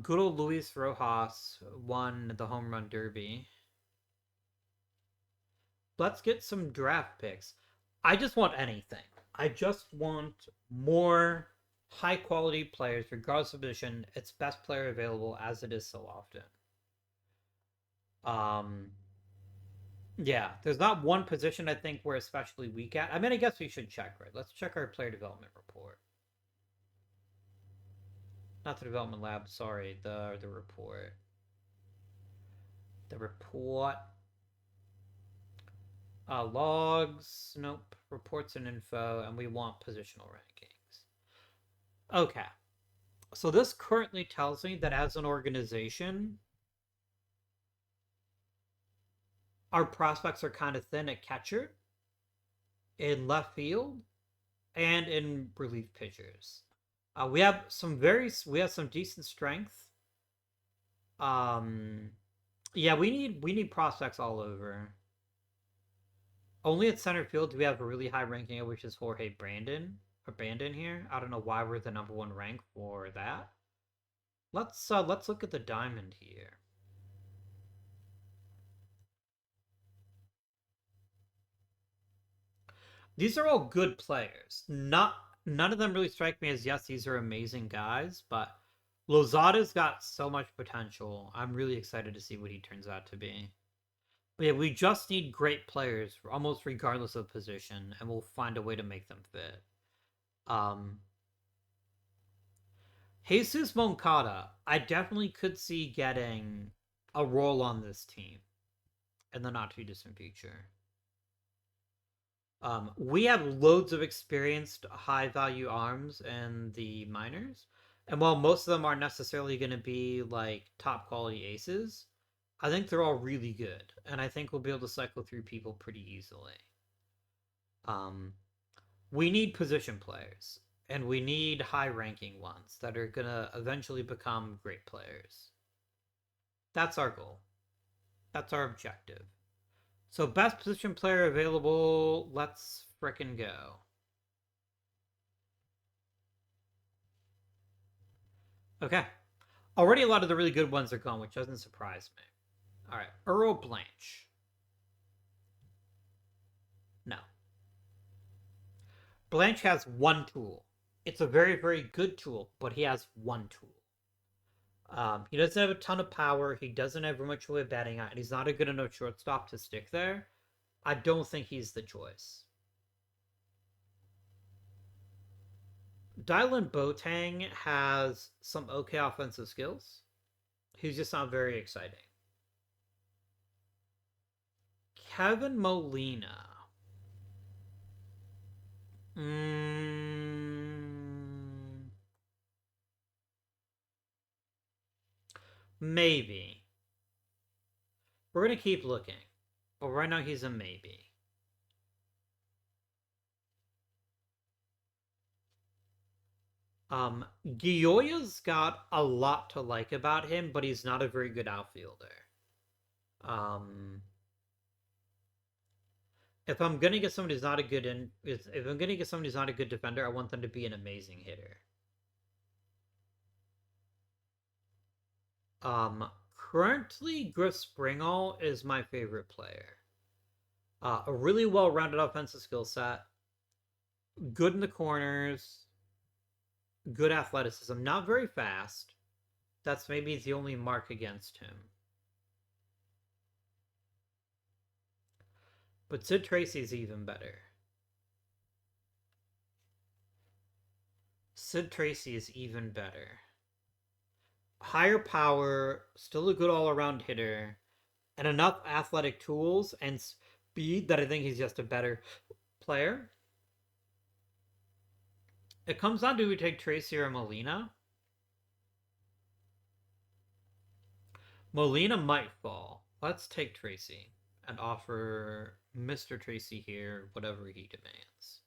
Good old Luis Rojas won the home run derby. Let's get some draft picks. I just want anything. I just want more high quality players, regardless of position. It's best player available, as it is so often. Um, yeah, there's not one position I think we're especially weak at. I mean, I guess we should check, right? Let's check our player development report. Not the development lab, sorry, the report. The report. Logs, nope. Reports and info, and we want positional rankings. Okay. So this currently tells me that as an organization, our prospects are kind of thin at catcher, in left field, and in relief pitchers. We have some decent strength. Yeah, we need prospects all over. Only at center field do we have a really high ranking, which is Jorge Brandon here. I don't know why we're the number one rank for that. Let's look at the diamond here. These are all good players. None of them really strike me as yes, these are amazing guys, but Lozada's got so much potential. I'm really excited to see what he turns out to be. But yeah, we just need great players, almost regardless of position, and we'll find a way to make them fit. Um, Jesus Moncada, I definitely could see getting a role on this team in the not too distant future. We have loads of experienced high value arms in the minors. And while most of them aren't necessarily going to be like top quality aces, I think they're all really good. And I think we'll be able to cycle through people pretty easily. Um, we need position players, and we need high ranking ones that are going to eventually become great players. That's our goal. That's our objective. So, best position player available, let's frickin' go. Okay. Already a lot of the really good ones are gone, which doesn't surprise me. All right. Earl Blanche. No. Blanche has one tool. It's a very, very good tool, but he has one tool. He doesn't have a ton of power. He doesn't have much way of batting out, and he's not a good enough shortstop to stick there. I don't think he's the choice. Dylan Boateng has some okay offensive skills. He's just not very exciting. Kevin Molina. Maybe. We're going to keep looking. But right now he's a maybe. Gioia's got a lot to like about him, but he's not a very good outfielder. If I'm gonna get somebody who's not a good if I'm gonna get somebody who's not a good defender, I want them to be an amazing hitter. Currently Griff Springall is my favorite player. A really well-rounded offensive skill set, good in the corners, good athleticism, not very fast. That's maybe the only mark against him. But Sid Tracy's even better. Sid Tracy is even better. Higher power, still a good all-around hitter, and enough athletic tools and speed that I think he's just a better player. It comes down to we take Tracy or Molina. Molina might fall. Let's take Tracy and offer Mr. Tracy here whatever he demands.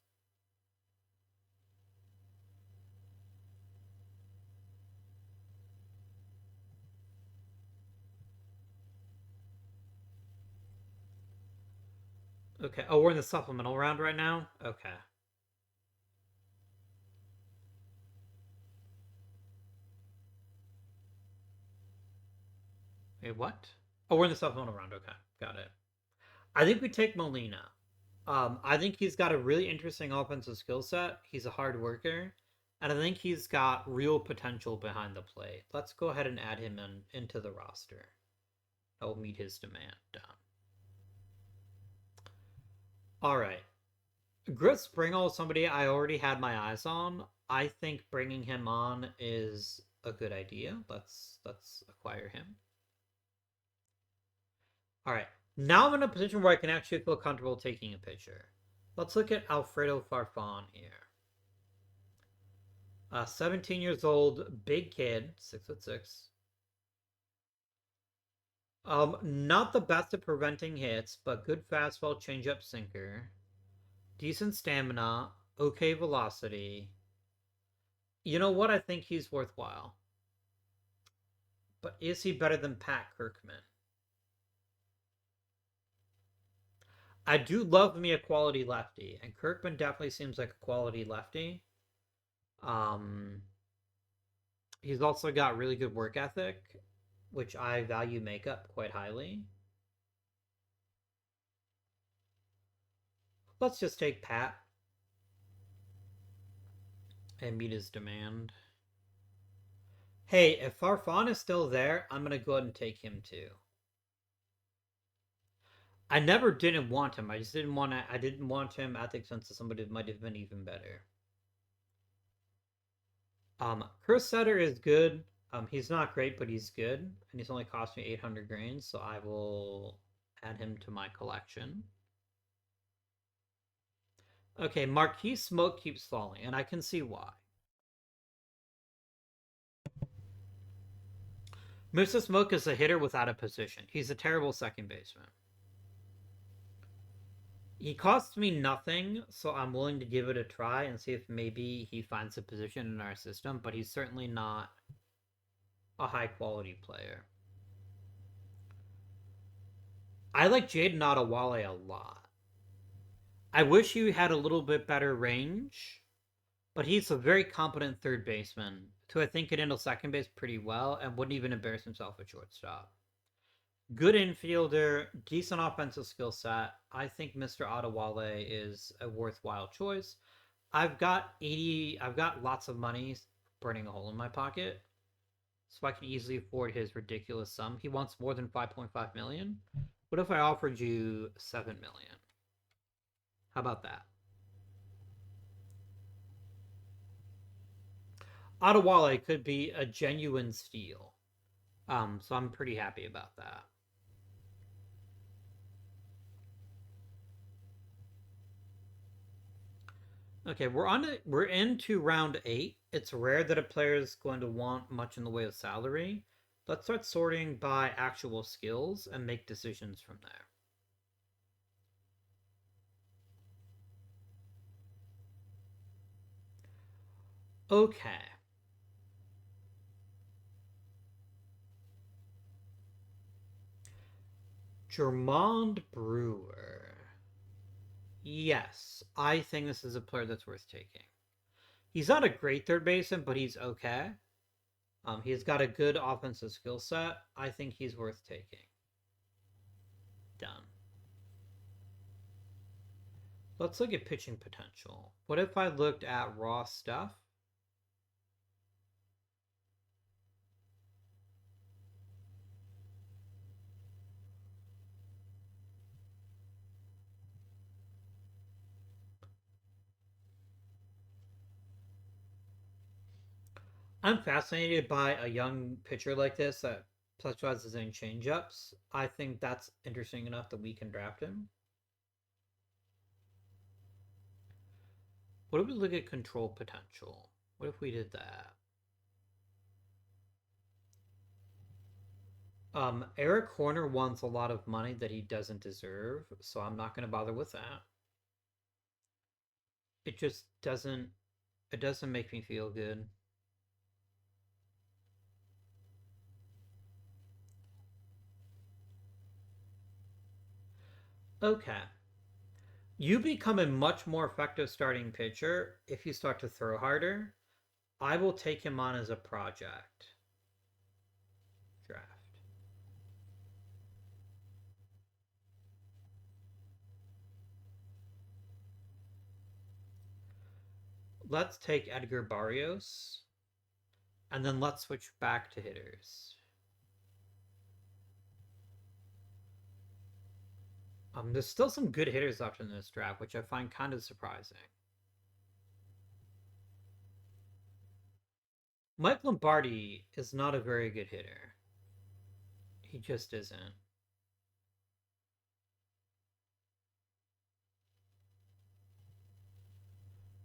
Okay. Oh, we're in the supplemental round right now? Okay. Wait, what? Oh, we're in the supplemental round. Okay. Got it. I think we take Molina. I think he's got a really interesting offensive skill set. He's a hard worker, and I think he's got real potential behind the plate. Let's go ahead and add him into the roster. I will meet his demand. Done. All right. Griff Springall is somebody I already had my eyes on. I think bringing him on is a good idea. Let's acquire him. All right. Now I'm in a position where I can actually feel comfortable taking a pitcher. Let's look at Alfredo Farfan here. 17 years old, big kid, 6'6". Not the best at preventing hits, but good fastball, changeup, sinker, decent stamina, okay velocity. You know what? I think he's worthwhile. But is he better than Pat Kirkman? I do love me a quality lefty, and Kirkman definitely seems like a quality lefty. He's also got really good work ethic, which I value makeup quite highly. Let's just take Pat and meet his demand. Hey, if Farfan is still there, I'm gonna go ahead and take him too. I never didn't want him. I just didn't want to. I didn't want him at the expense of somebody that might have been even better. Chris Sutter is good. He's not great, but he's good, and he's only cost me 800 grains, so I will add him to my collection. Okay, Marquis Smoke keeps falling, and I can see why. Mr. Smoke is a hitter without a position. He's a terrible second baseman. He costs me nothing, so I'm willing to give it a try and see if maybe he finds a position in our system, but he's certainly not a high quality player. I like Jaden Adewale a lot. I wish he had a little bit better range, but he's a very competent third baseman who I think could handle second base pretty well and wouldn't even embarrass himself at shortstop. Good infielder, decent offensive skill set. I think Mr. Adewale is a worthwhile choice. I've got 80. I've got lots of money burning a hole in my pocket, so I can easily afford his ridiculous sum. He wants more than 5.5 million. What if I offered you 7 million? How about that? Adewale could be a genuine steal. So I'm pretty happy about that. Okay, we're into round 8. It's rare that a player is going to want much in the way of salary. Let's start sorting by actual skills and make decisions from there. Okay. Germond Brewer. Yes, I think this is a player that's worth taking. He's not a great third baseman, but he's okay. He's got a good offensive skill set. I think he's worth taking. Done. Let's look at pitching potential. What if I looked at raw stuff? I'm fascinated by a young pitcher like this that specializes in changeups. I think that's interesting enough that we can draft him. What if we look at control potential? What if we did that? Eric Horner wants a lot of money that he doesn't deserve, so I'm not going to bother with that. It just doesn't. It doesn't make me feel good. Okay. You become a much more effective starting pitcher if you start to throw harder. I will take him on as a project draft. Let's take Edgar Barrios, and then let's switch back to hitters. There's still some good hitters left in this draft, which I find kind of surprising. Mike Lombardi is not a very good hitter. He just isn't.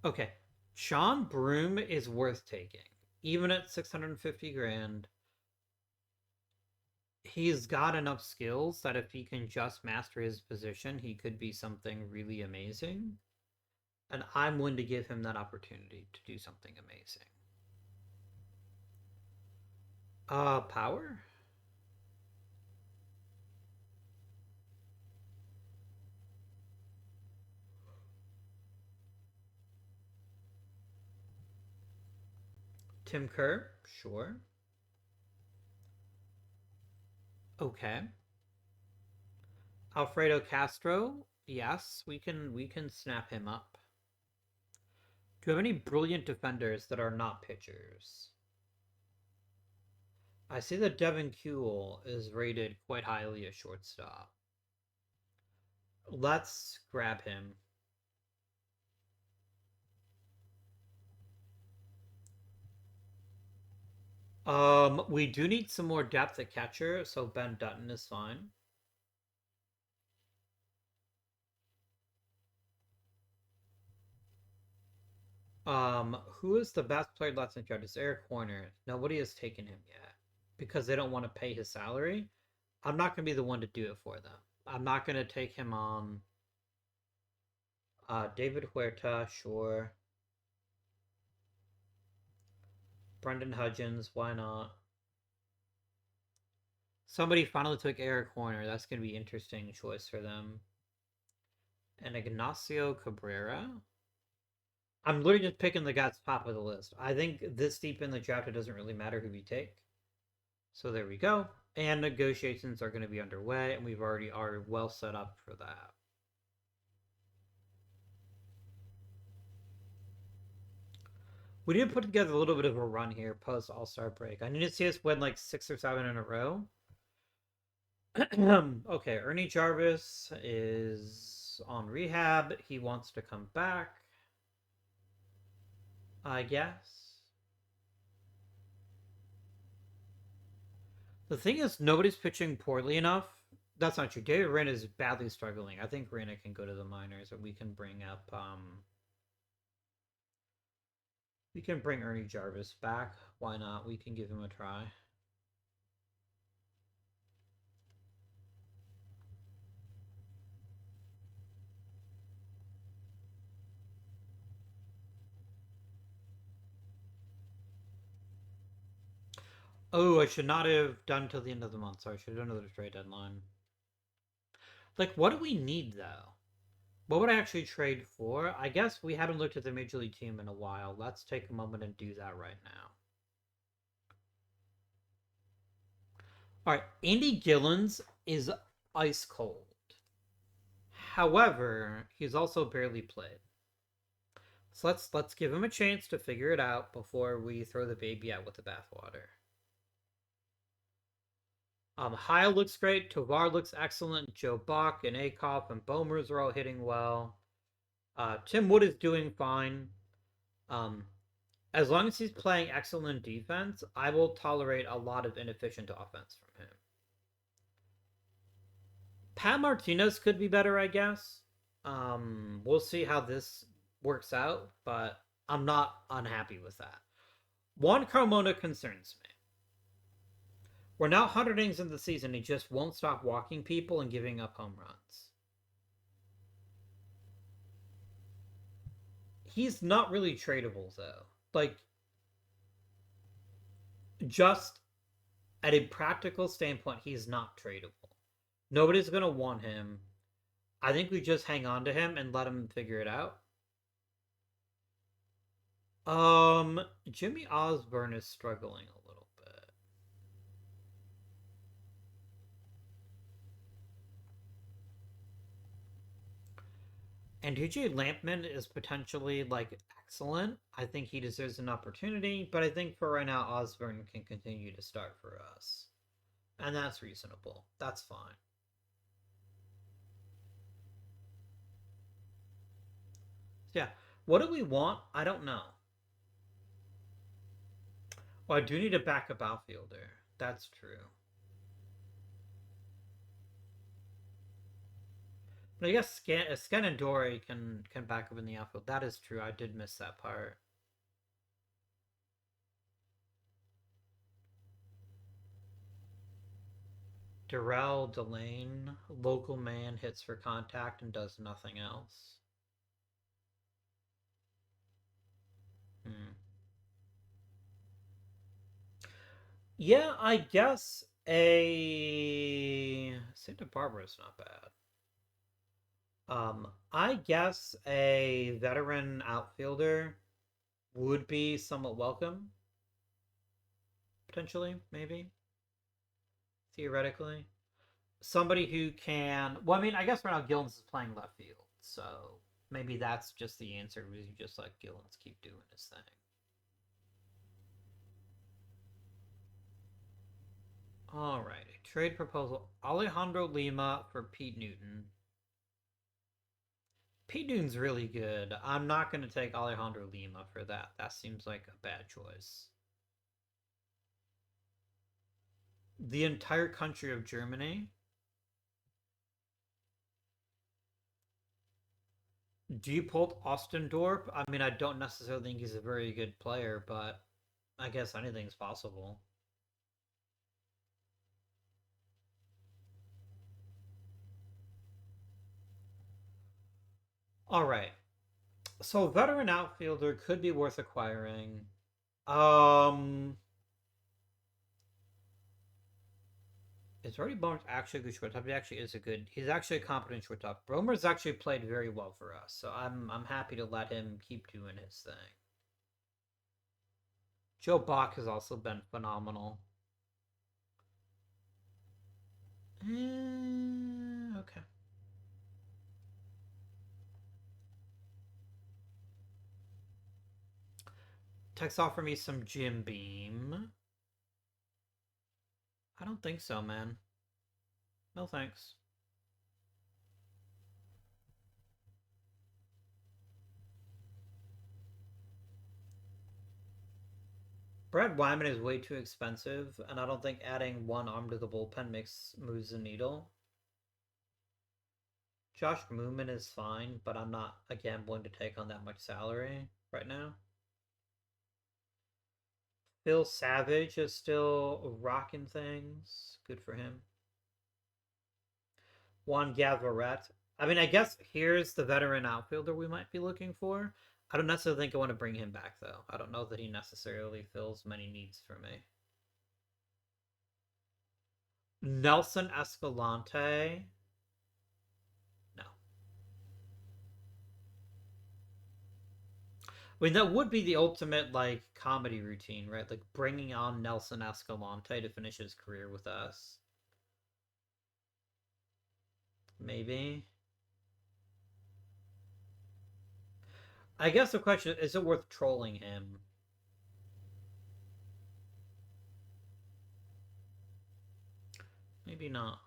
Okay, Sean Broom is worth taking, even at 650 grand. He's got enough skills that if he can just master his position, he could be something really amazing. And I'm willing to give him that opportunity to do something amazing. Power? Tim Kerr? Sure. Okay. Alfredo Castro? Yes, we can snap him up. Do you have any brilliant defenders that are not pitchers? I see that Devin Kuehl is rated quite highly as shortstop. Let's grab him. We do need some more depth at catcher, so Ben Dutton is fine. Who is the best player left in charge? It's Eric Horner. Nobody has taken him yet because they don't want to pay his salary. I'm not gonna be the one to do it for them. I'm not gonna take him on. David Huerta, sure. Brendan Hudgens, why not? Somebody finally took Eric Horner. That's gonna be an interesting choice for them. And Ignacio Cabrera. I'm literally just picking the guys top of the list. I think this deep in the draft, it doesn't really matter who we take. So there we go. And negotiations are going to be underway, and we've already are well set up for that. We need to put together a little bit of a run here post All-Star break. I need to see us win like 6 or 7 in a row. Okay, Ernie Jarvis is on rehab. He wants to come back, I guess. The thing is, nobody's pitching poorly enough. That's not true. David Wren is badly struggling. I think Reyna can go to the minors, or we can bring up we can bring Ernie Jarvis back. Why not? We can give him a try. Oh, I should not have done till the end of the month. Sorry, I should have done another trade deadline. Like, what do we need though? What would I actually trade for? I guess we haven't looked at the Major League team in a while. Let's take a moment and do that right now. All right, Andy Gillens is ice cold. However, he's also barely played. So let's give him a chance to figure it out before we throw the baby out with the bathwater. Heil looks great. Tovar looks excellent. Joe Bach and Akoff and Bomers are all hitting well. Tim Wood is doing fine. As long as he's playing excellent defense, I will tolerate a lot of inefficient offense from him. Pat Martinez could be better, I guess. We'll see how this works out, but I'm not unhappy with that. Juan Carmona concerns me. We're now 100 innings in the season. He just won't stop walking people and giving up home runs. He's not really tradable, though. Like, just at a practical standpoint, he's not tradable. Nobody's going to want him. I think we just hang on to him and let him figure it out. Jimmy Osborne is struggling a little bit. And DJ Lampman is potentially like excellent. I think he deserves an opportunity, but I think for right now Osborne can continue to start for us. And that's reasonable. That's fine. Yeah. What do we want? I don't know. Well, I do need a backup outfielder. That's true. But I guess Scan and Dory can back up in the outfield. That is true. I did miss that part. Darrell Delane, local man, hits for contact and does nothing else. Hmm. Yeah, I guess a Santa Barbara is not bad. I guess a veteran outfielder would be somewhat welcome, potentially, maybe, theoretically. Somebody who can. Well, I mean, I guess right now Gillens is playing left field, so maybe that's just the answer. Is you just let Gillens keep doing his thing. All right, trade proposal: Alejandro Lima for Pete Newton. Pete Newton's really good. I'm not going to take Alejandro Lima for that. That seems like a bad choice. The entire country of Germany. Do you pull Ostendorp? I mean, I don't necessarily think he's a very good player, but I guess anything's possible. All right. So veteran outfielder could be worth acquiring. Um, is Artie Bomer's actually a good shortstop? He actually is a good. He's actually a competent shortstop. Bromer's actually played very well for us, so I'm happy to let him keep doing his thing. Joe Bach has also been phenomenal. Okay. Text offer me some Jim Beam. I don't think so, man. No thanks. Brad Wyman is way too expensive, and I don't think adding one arm to the bullpen moves the needle. Josh Moomin is fine, but I'm not, again, willing to take on that much salary right now. Phil Savage is still rocking things. Good for him. Juan Gavarret. I mean, I guess here's the veteran outfielder we might be looking for. I don't necessarily think I want to bring him back, though. I don't know that he necessarily fills many needs for me. Nelson Escalante. No. I mean, that would be the ultimate, like, comedy routine, right? Like, bringing on Nelson Escalante to finish his career with us. Maybe. I guess the question is it worth trolling him? Maybe not.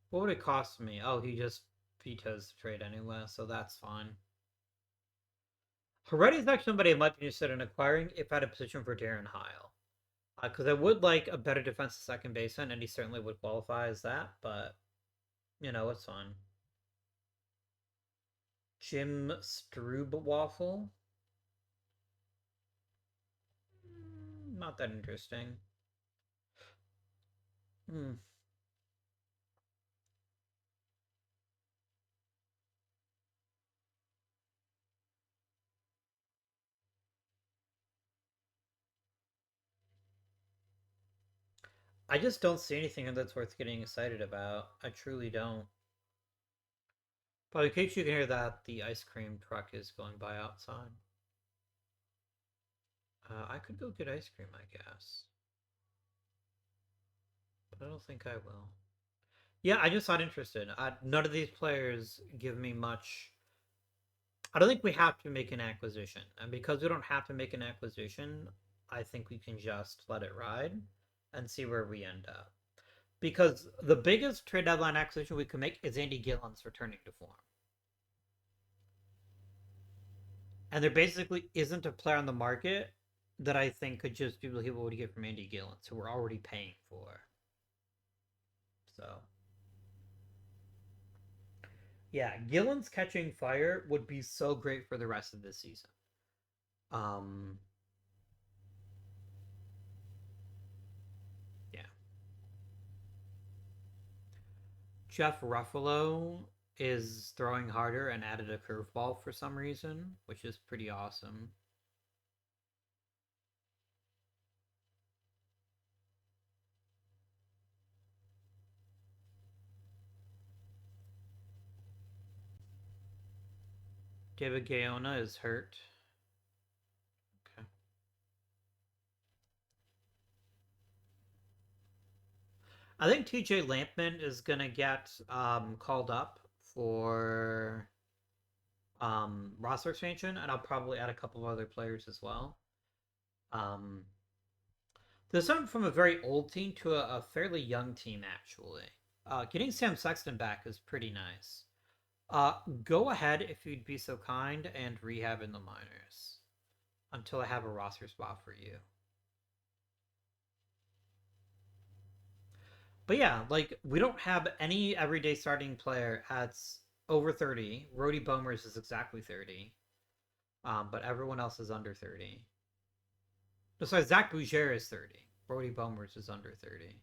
What would it cost me? Oh, he just vetoes the trade anyway, so that's fine. Heredia is actually somebody I might be interested in acquiring if I had a position for Darren Heil. Because I would like a better defensive second baseman, and he certainly would qualify as that, but, you know, it's fine. Jim Strubewaffle? Not that interesting. Hmm. I just don't see anything that's worth getting excited about. I truly don't. But in case you can hear that, the ice cream truck is going by outside. I could go get ice cream, I guess. But I don't think I will. Yeah, I'm just not interested. None of these players give me much. I don't think we have to make an acquisition. And because we don't have to make an acquisition, I think we can just let it ride and see where we end up. Because the biggest trade deadline acquisition we can make is Andy Gillen's returning to form. And there basically isn't a player on the market that I think could just do what we would get from Andy Gillen, who we're already paying for. So, yeah, Gillen's catching fire would be so great for the rest of this season. Yeah. Jeff Ruffalo is throwing harder and added a curveball for some reason, which is pretty awesome. David Gaona is hurt. Okay. I think TJ Lampman is gonna get called up for roster expansion, and I'll probably add a couple of other players as well. Um, there's something from a very old team to a fairly young team, actually. Getting Sam Sexton back is pretty nice. Go ahead, if you'd be so kind, and rehab in the minors until I have a roster spot for you. But yeah, like, we don't have any everyday starting player at over 30. Rody Bomers is exactly 30. But everyone else is under 30. No, sorry, Zach Bouger is 30. Brody Bomers is under 30.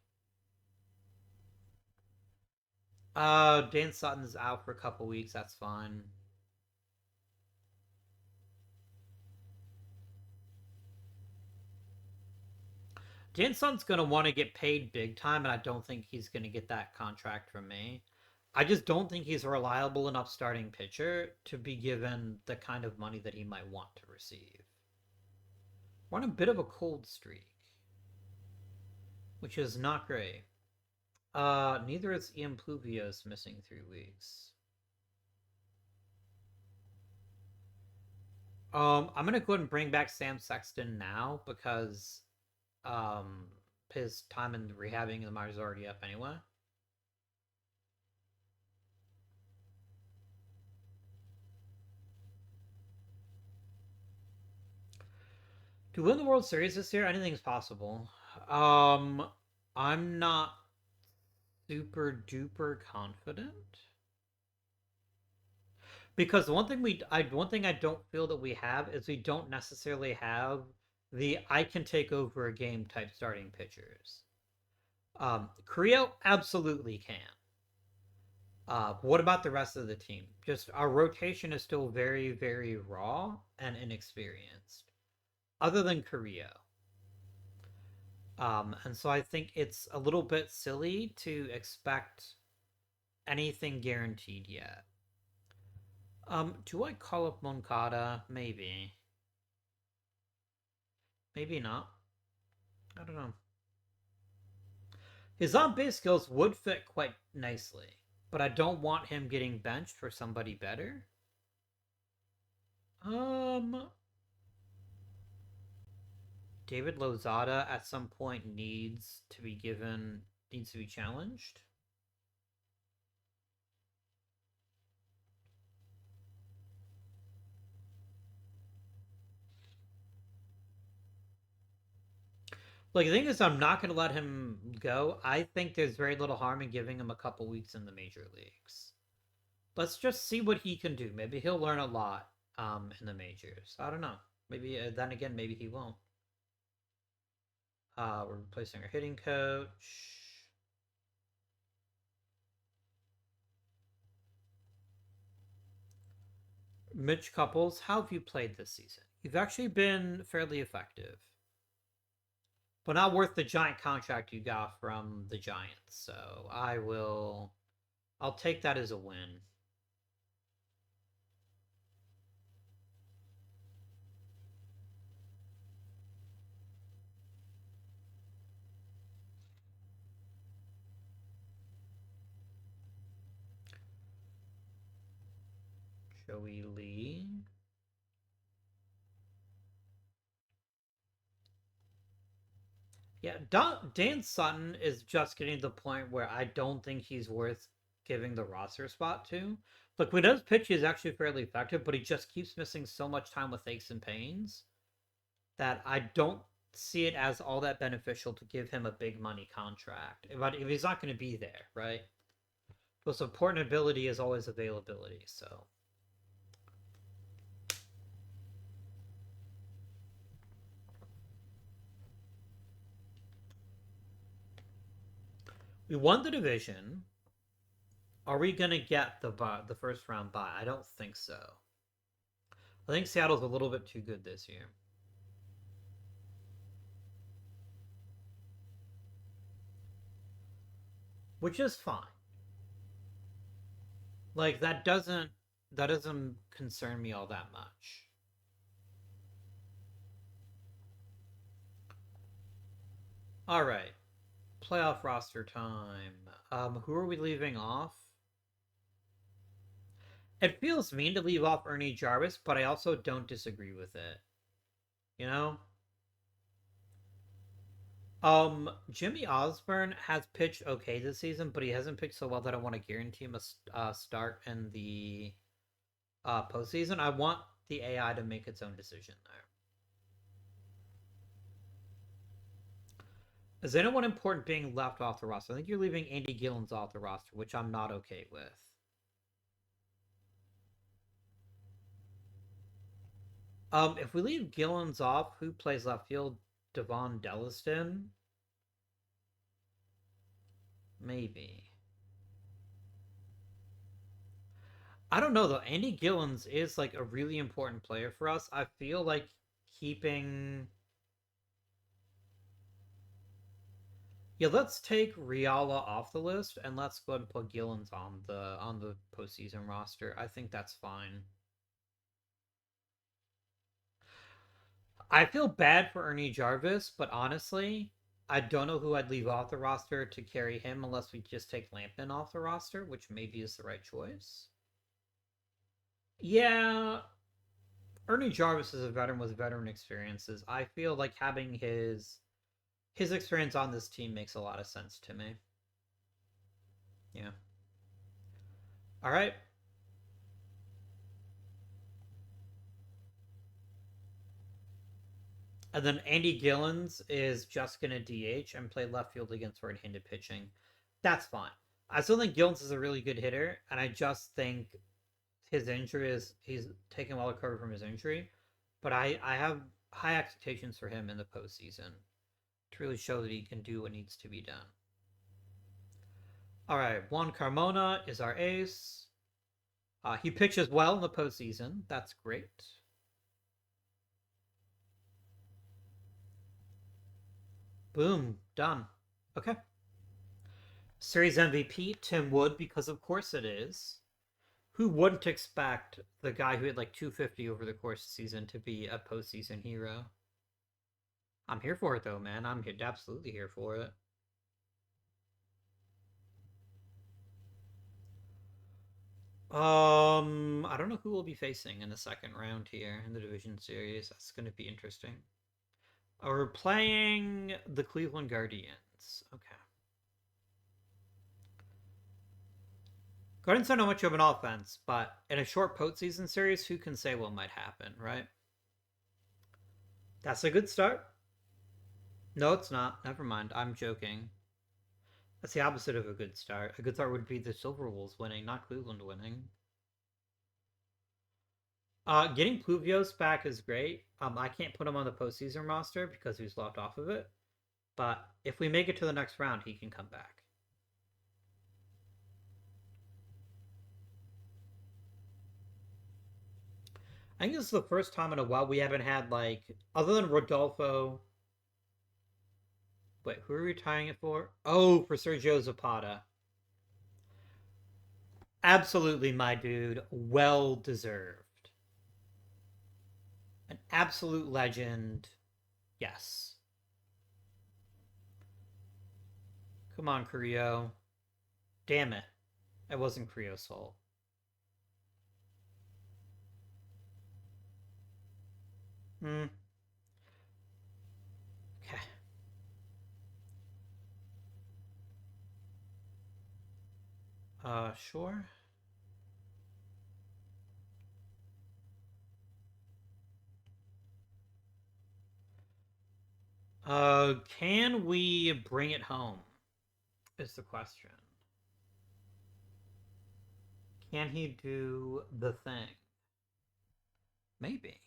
Dan Sutton's out for a couple weeks. That's fine. Dan Sutton's going to want to get paid big time, and I don't think he's going to get that contract from me. I just don't think he's a reliable enough starting pitcher to be given the kind of money that he might want to receive. We're on a bit of a cold streak, which is not great. Neither is Ian Pluvios missing 3 weeks. I'm gonna go ahead and bring back Sam Sexton now because um his time in rehabbing the Myers is already up anyway. To win the World Series this year, anything's possible. Um, I'm not super duper confident because one thing I don't feel that we have is we don't necessarily have the I can take over a game type starting pitchers. Creo absolutely can. What about the rest of the team? Just our rotation is still very, very raw and inexperienced, other than Carrillo. And so I think it's a little bit silly to expect anything guaranteed yet. Do I call up Moncada? Maybe. Maybe not. I don't know. His on base skills would fit quite nicely, but I don't want him getting benched for somebody better. Um, David Lozada at some point needs to be challenged. Like the thing is, I'm not going to let him go. I think there's very little harm in giving him a couple weeks in the major leagues. Let's just see what he can do. Maybe he'll learn a lot in the majors. I don't know. Maybe then again, maybe he won't. We're replacing our hitting coach. Mitch Couples, how have you played this season? You've actually been fairly effective, but not worth the giant contract you got from the Giants. So I'll take that as a win. Joey Lee. Yeah, Dan Sutton is just getting to the point where I don't think he's worth giving the roster spot to. Look, when he does pitch, he's actually fairly effective, but he just keeps missing so much time with aches and pains that I don't see it as all that beneficial to give him a big money contract. But if he's not going to be there, right? Most important ability is always availability. So we won the division. Are we going to get the first round bye? I don't think so. I think Seattle's a little bit too good this year. Which is fine. Like that doesn't concern me all that much. All right, playoff roster time. Who are we leaving off? It feels mean to leave off Ernie Jarvis, but I also don't disagree with it. You know, Jimmy Osborne has pitched okay this season, but he hasn't pitched so well that I want to guarantee him a start in the postseason. I want the AI to make its own decision there. Is anyone important being left off the roster? I think you're leaving Andy Gillens off the roster, which I'm not okay with. If we leave Gillens off, who plays left field? Devon Delliston? Maybe. I don't know though. Andy Gillens is like a really important player for us. I feel like keeping. Yeah, let's take Riala off the list and let's go ahead and put Gillens on the postseason roster. I think that's fine. I feel bad for Ernie Jarvis, but honestly, I don't know who I'd leave off the roster to carry him unless we just take Lampman off the roster, which maybe is the right choice. Yeah, Ernie Jarvis is a veteran with veteran experiences. I feel like having his experience on this team makes a lot of sense to me. Yeah. All right. And then Andy Gillens is just going to DH and play left field against right-handed pitching. That's fine. I still think Gillens is a really good hitter, and I just think his injury is he's taking well recovered from his injury. But I have high expectations for him in the postseason to really show that he can do what needs to be done. All right, Juan Carmona is our ace. He pitches well in the postseason. That's great. Boom, done. Okay. Series MVP, Tim Wood, because of course it is. Who wouldn't expect the guy who had like 250 over the course of the season to be a postseason hero? I'm here for it though, man. I'm absolutely here for it. I don't know who we'll be facing in the second round here in the division series. That's going to be interesting. We're playing the Cleveland Guardians. Okay. Guardians don't know much of an offense, but in a short postseason series, who can say what might happen, right? That's a good start. No, it's not. Never mind. I'm joking. That's the opposite of a good start. A good start would be the Silver Wolves winning, not Cleveland winning. Getting Pluvios back is great. I can't put him on the postseason roster because he was left off of it. But if we make it to the next round, he can come back. I think this is the first time in a while we haven't had, like, other than Rodolfo. Wait, who are we retiring it for? Oh, for Sergio Zapata. Absolutely, my dude. Well deserved. An absolute legend. Yes. Come on, Carrillo. Damn it. It wasn't Carrillo's fault. Hmm. Okay. Sure. Can we bring it home? Is the question. Can he do the thing? Maybe.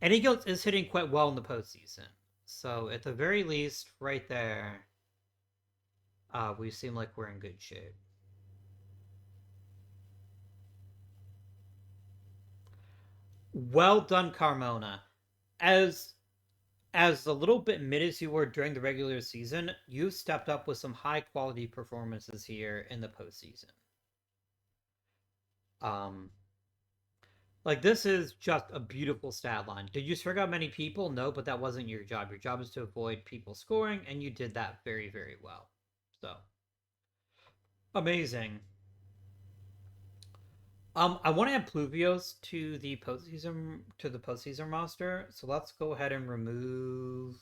And Eagles is hitting quite well in the postseason. So at the very least, right there, we seem like we're in good shape. Well done, Carmona. As as a little bit mid as you were during the regular season, you stepped up with some high quality performances here in the postseason. Um, like this is just a beautiful stat line. Did you strike out many people? No, but that wasn't your job. Your job is to avoid people scoring, and you did that very, very well. So amazing. I want to add Pluvios to the postseason roster. So let's go ahead and remove.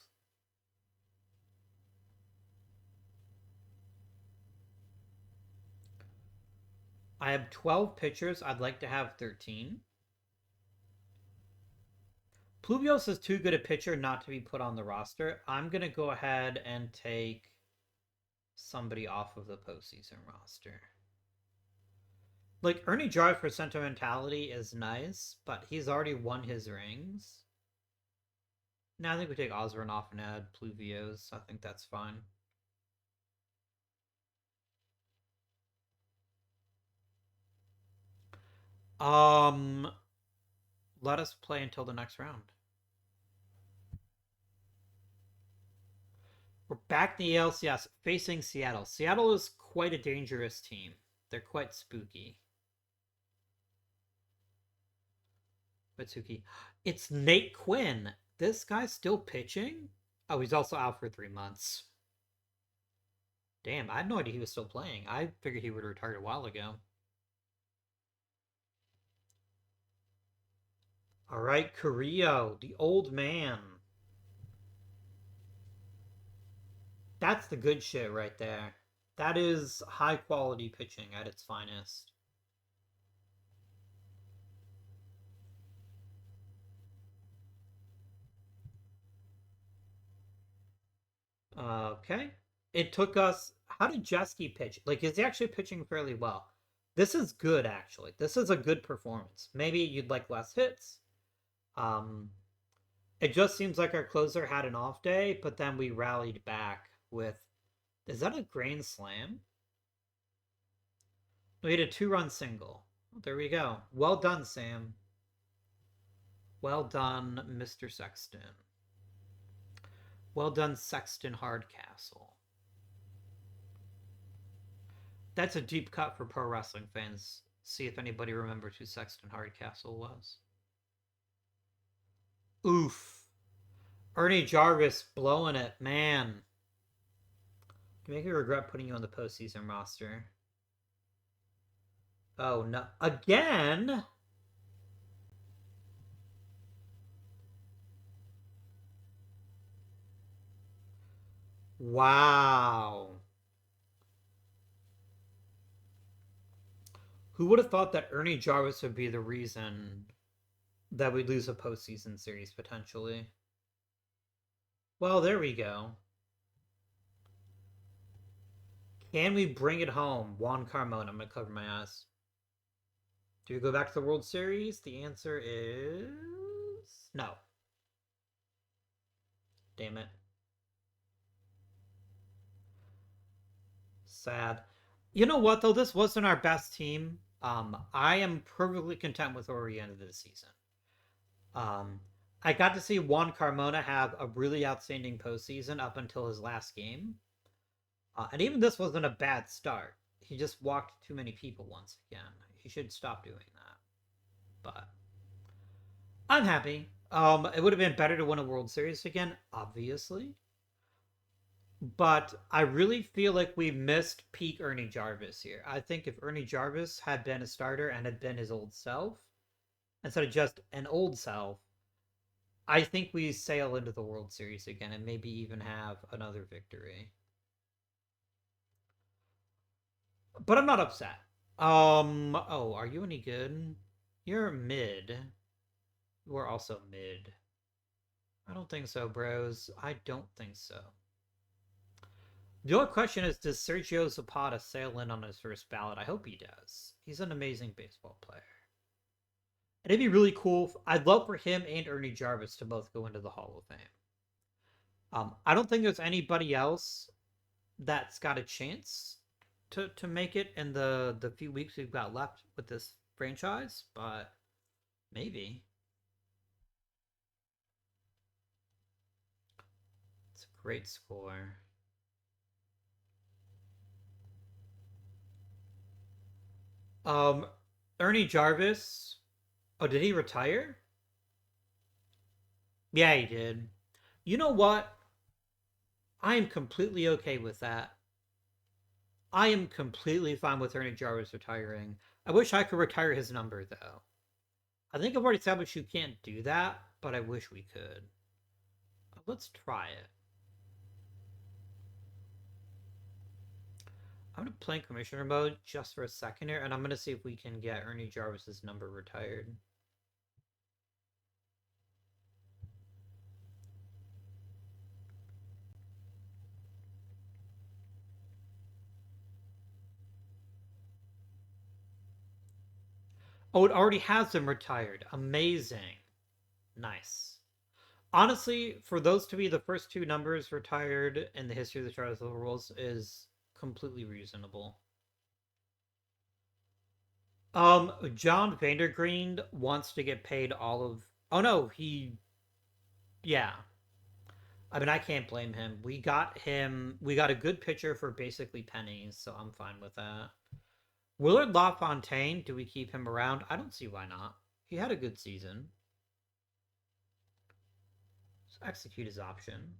I have 12 pitchers. I'd like to have 13. Pluvios is too good a pitcher not to be put on the roster. I'm gonna go ahead and take somebody off of the postseason roster. Like Ernie Jarvis for sentimentality is nice, but he's already won his rings. Now I think we take Osborne off and add Pluvios. I think that's fine. Um, let us play until the next round. We're back in the ALCS facing Seattle. Seattle is quite a dangerous team. They're quite spooky. Batsuki. It's Nate Quinn. This guy's still pitching? Oh, he's also out for 3 months. Damn, I had no idea he was still playing. I figured he would have retired a while ago. All right, Carrillo, the old man. That's the good shit right there. That is high quality pitching at its finest. Okay. It took us. How did Jeske pitch? Like, is he actually pitching fairly well? This is good, actually. This is a good performance. Maybe you'd like less hits. Um, it just seems like our closer had an off day, but then we rallied back with. Is that a grand slam? We had a 2-run single. There we go. Well done, Sam. Well done, Mr. Sexton. Well done, Sexton Hardcastle. That's a deep cut for pro wrestling fans. See if anybody remembers who Sexton Hardcastle was. Oof. Ernie Jarvis blowing it, man. You make me regret putting you on the postseason roster. Oh no. Again? Wow. Who would have thought that Ernie Jarvis would be the reason that we lose a postseason series potentially? Well, there we go. Can we bring it home? Juan Carmona. I'm going to cover my eyes. Do we go back to the World Series? The answer is no. Damn it. Sad. You know what, though? This wasn't our best team. I am perfectly content with where we ended the season. Um, I got to see Juan Carmona have a really outstanding postseason up until his last game. And even this wasn't a bad start. He just walked too many people once again. He should stop doing that. But I'm happy. It would have been better to win a World Series again, obviously. But I really feel like we missed peak Ernie Jarvis here. I think if Ernie Jarvis had been a starter and had been his old self, instead of just an old self, I think we sail into the World Series again and maybe even have another victory. But I'm not upset. Oh, are you any good? You're mid. You are also mid. I don't think so, bros. I don't think so. The only question is, does Sergio Zapata sail in on his first ballot? I hope he does. He's an amazing baseball player. And it'd be really cool. I'd love for him and Ernie Jarvis to both go into the Hall of Fame. I don't think there's anybody else that's got a chance to make it in the few weeks we've got left with this franchise, but maybe. It's a great score. Um, Ernie Jarvis. Oh, did he retire? Yeah, he did. You know what? I am completely okay with that. I am completely fine with Ernie Jarvis retiring. I wish I could retire his number, though. I think I've already established you can't do that, but I wish we could. Let's try it. I'm going to play in commissioner mode just for a second here, and I'm going to see if we can get Ernie Jarvis's number retired. Oh, it already has him retired. Amazing. Nice. Honestly, for those to be the first two numbers retired in the history of the Charters of the Rules is completely reasonable. John Vandergreen wants to get paid all of. Oh no, he. Yeah. I mean, I can't blame him. We got him. We got a good pitcher for basically pennies, so I'm fine with that. Willard LaFontaine, do we keep him around? I don't see why not. He had a good season. Let's execute his option.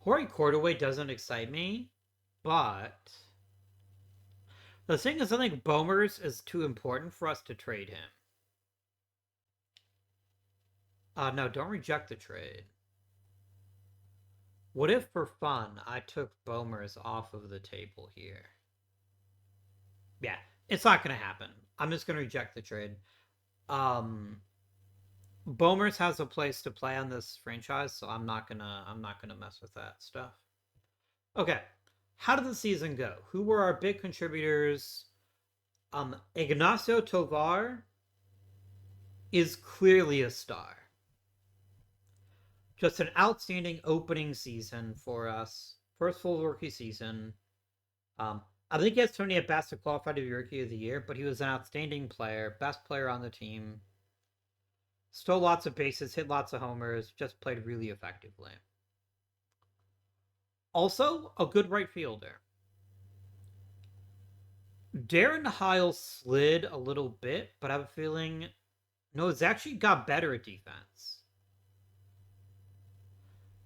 Hori Cordaway doesn't excite me, but the thing is, I think Bomers is too important for us to trade him. No, don't reject the trade. What if, for fun, I took Bomers off of the table here? Yeah, it's not going to happen. I'm just going to reject the trade. Bomers has a place to play on this franchise, so I'm not gonna mess with that stuff. Okay, how did the season go? Who were our big contributors? Ignacio Tovar is clearly a star. Just an outstanding opening season for us. First full rookie season. I think he has Tony at best to qualify to be Rookie of the Year, but he was an outstanding player, best player on the team. Stole lots of bases, hit lots of homers, just played really effectively. Also, a good right fielder. Darren Heil slid a little bit, but I have a feeling no, it's actually got better at defense.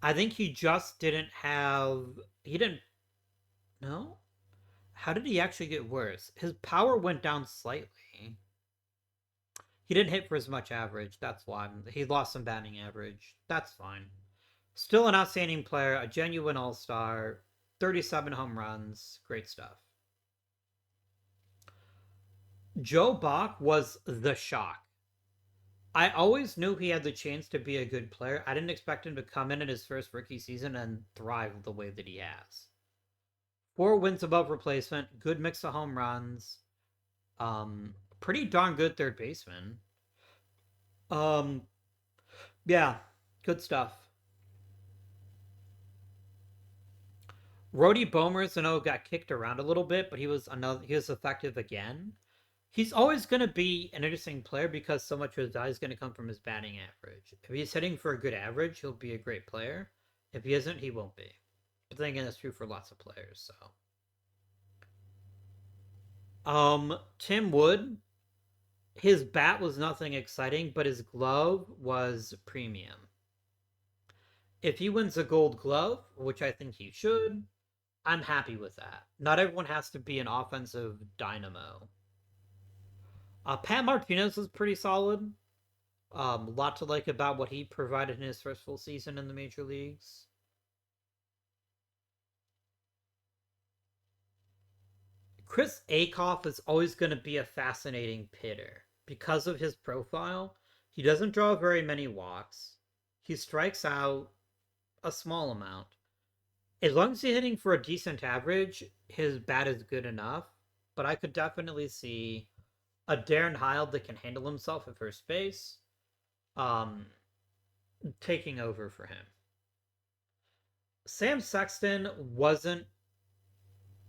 I think he just didn't have. He didn't. No? How did he actually get worse? His power went down slightly. He didn't hit for as much average. That's why. He lost some batting average. That's fine. Still an outstanding player, a genuine all-star, 37 home runs. Great stuff. Joe Bach was the shock. I always knew he had the chance to be a good player. I didn't expect him to come in his first rookie season and thrive the way that he has. 4 wins above replacement, good mix of home runs, pretty darn good third baseman. Yeah, good stuff. Rody Bomers, I know, got kicked around a little bit, but he was effective again. He's always going to be an interesting player because so much of his value is going to come from his batting average. If he's hitting for a good average, he'll be a great player. If he isn't, he won't be. But then again, that's true for lots of players. So, Tim Wood, his bat was nothing exciting, but his glove was premium. If he wins a Gold Glove, which I think he should, I'm happy with that. Not everyone has to be an offensive dynamo. Pat Martinez was pretty solid. A lot to like about what he provided in his first full season in the major leagues. Chris Akoff is always going to be a fascinating hitter because of his profile. He doesn't draw very many walks. He strikes out a small amount. As long as he's hitting for a decent average, his bat is good enough. But I could definitely see a Darren Heil that can handle himself at first base, taking over for him. Sam Sexton wasn't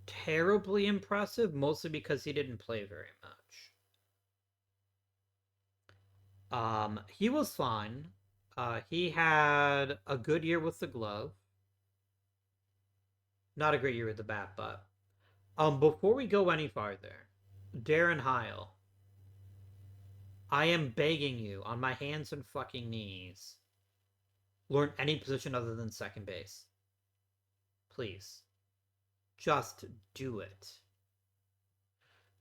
terribly impressive, mostly because he didn't play very much. He was fine. He had a good year with the glove. Not a great year with the bat, but before we go any farther, Darren Heil, I am begging you on my hands and fucking knees, learn any position other than second base. Please. Just do it.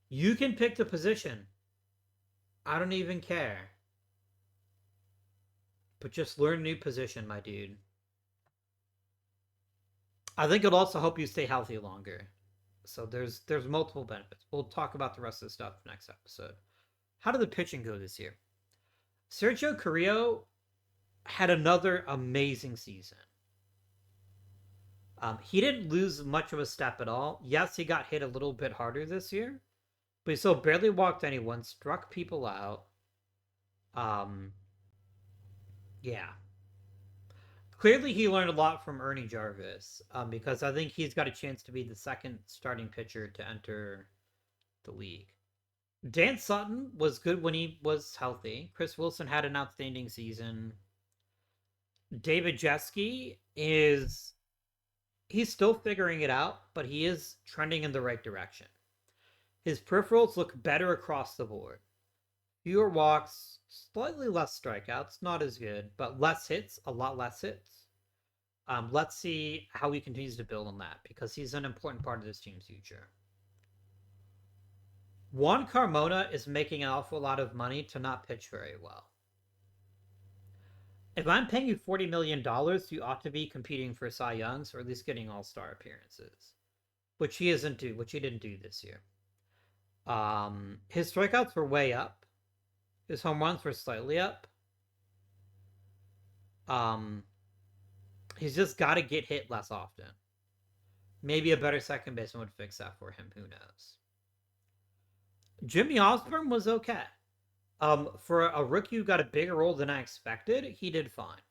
You can pick the position. I don't even care. But just learn a new position, my dude. I think it'll also help you stay healthy longer. So there's multiple benefits. We'll talk about the rest of the stuff next episode. How did the pitching go this year? Sergio Carrillo had another amazing season. He didn't lose much of a step at all. Yes, he got hit a little bit harder this year, but he still barely walked anyone, struck people out. Yeah. Clearly, he learned a lot from Ernie Jarvis, because I think he's got a chance to be the second starting pitcher to enter the league. Dan Sutton was good when he was healthy. Chris Wilson had an outstanding season. David Jeske he's still figuring it out, but he is trending in the right direction. His peripherals look better across the board. Fewer walks, slightly less strikeouts, not as good, but less hits, a lot less hits. Let's see how he continues to build on that because he's an important part of this team's future. Juan Carmona is making an awful lot of money to not pitch very well. If I'm paying you $40 million, you ought to be competing for Cy Youngs or at least getting all-star appearances, which he didn't do this year. His strikeouts were way up. His home runs were slightly up. He's just got to get hit less often. Maybe a better second baseman would fix that for him. Who knows? Jimmy Osborne was okay. For a rookie who got a bigger role than I expected, he did fine.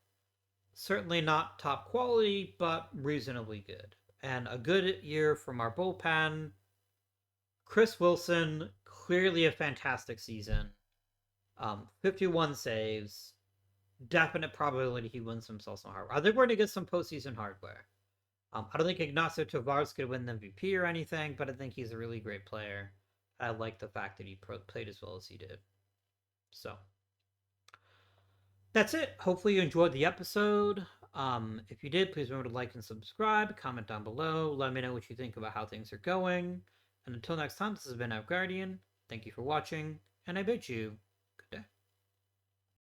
Certainly not top quality, but reasonably good. And a good year from our bullpen. Chris Wilson, clearly a fantastic season. 51 saves. Definite probability he wins himself some hardware. I think we're going to get some postseason hardware. I don't think Ignacio Tavares could win the MVP or anything, but I think he's a really great player. I like the fact that he played as well as he did. So that's it. Hopefully you enjoyed the episode. If you did, please remember to like and subscribe. Comment down below. Let me know what you think about how things are going. And until next time, this has been Outguardian. Thank you for watching, and I bid you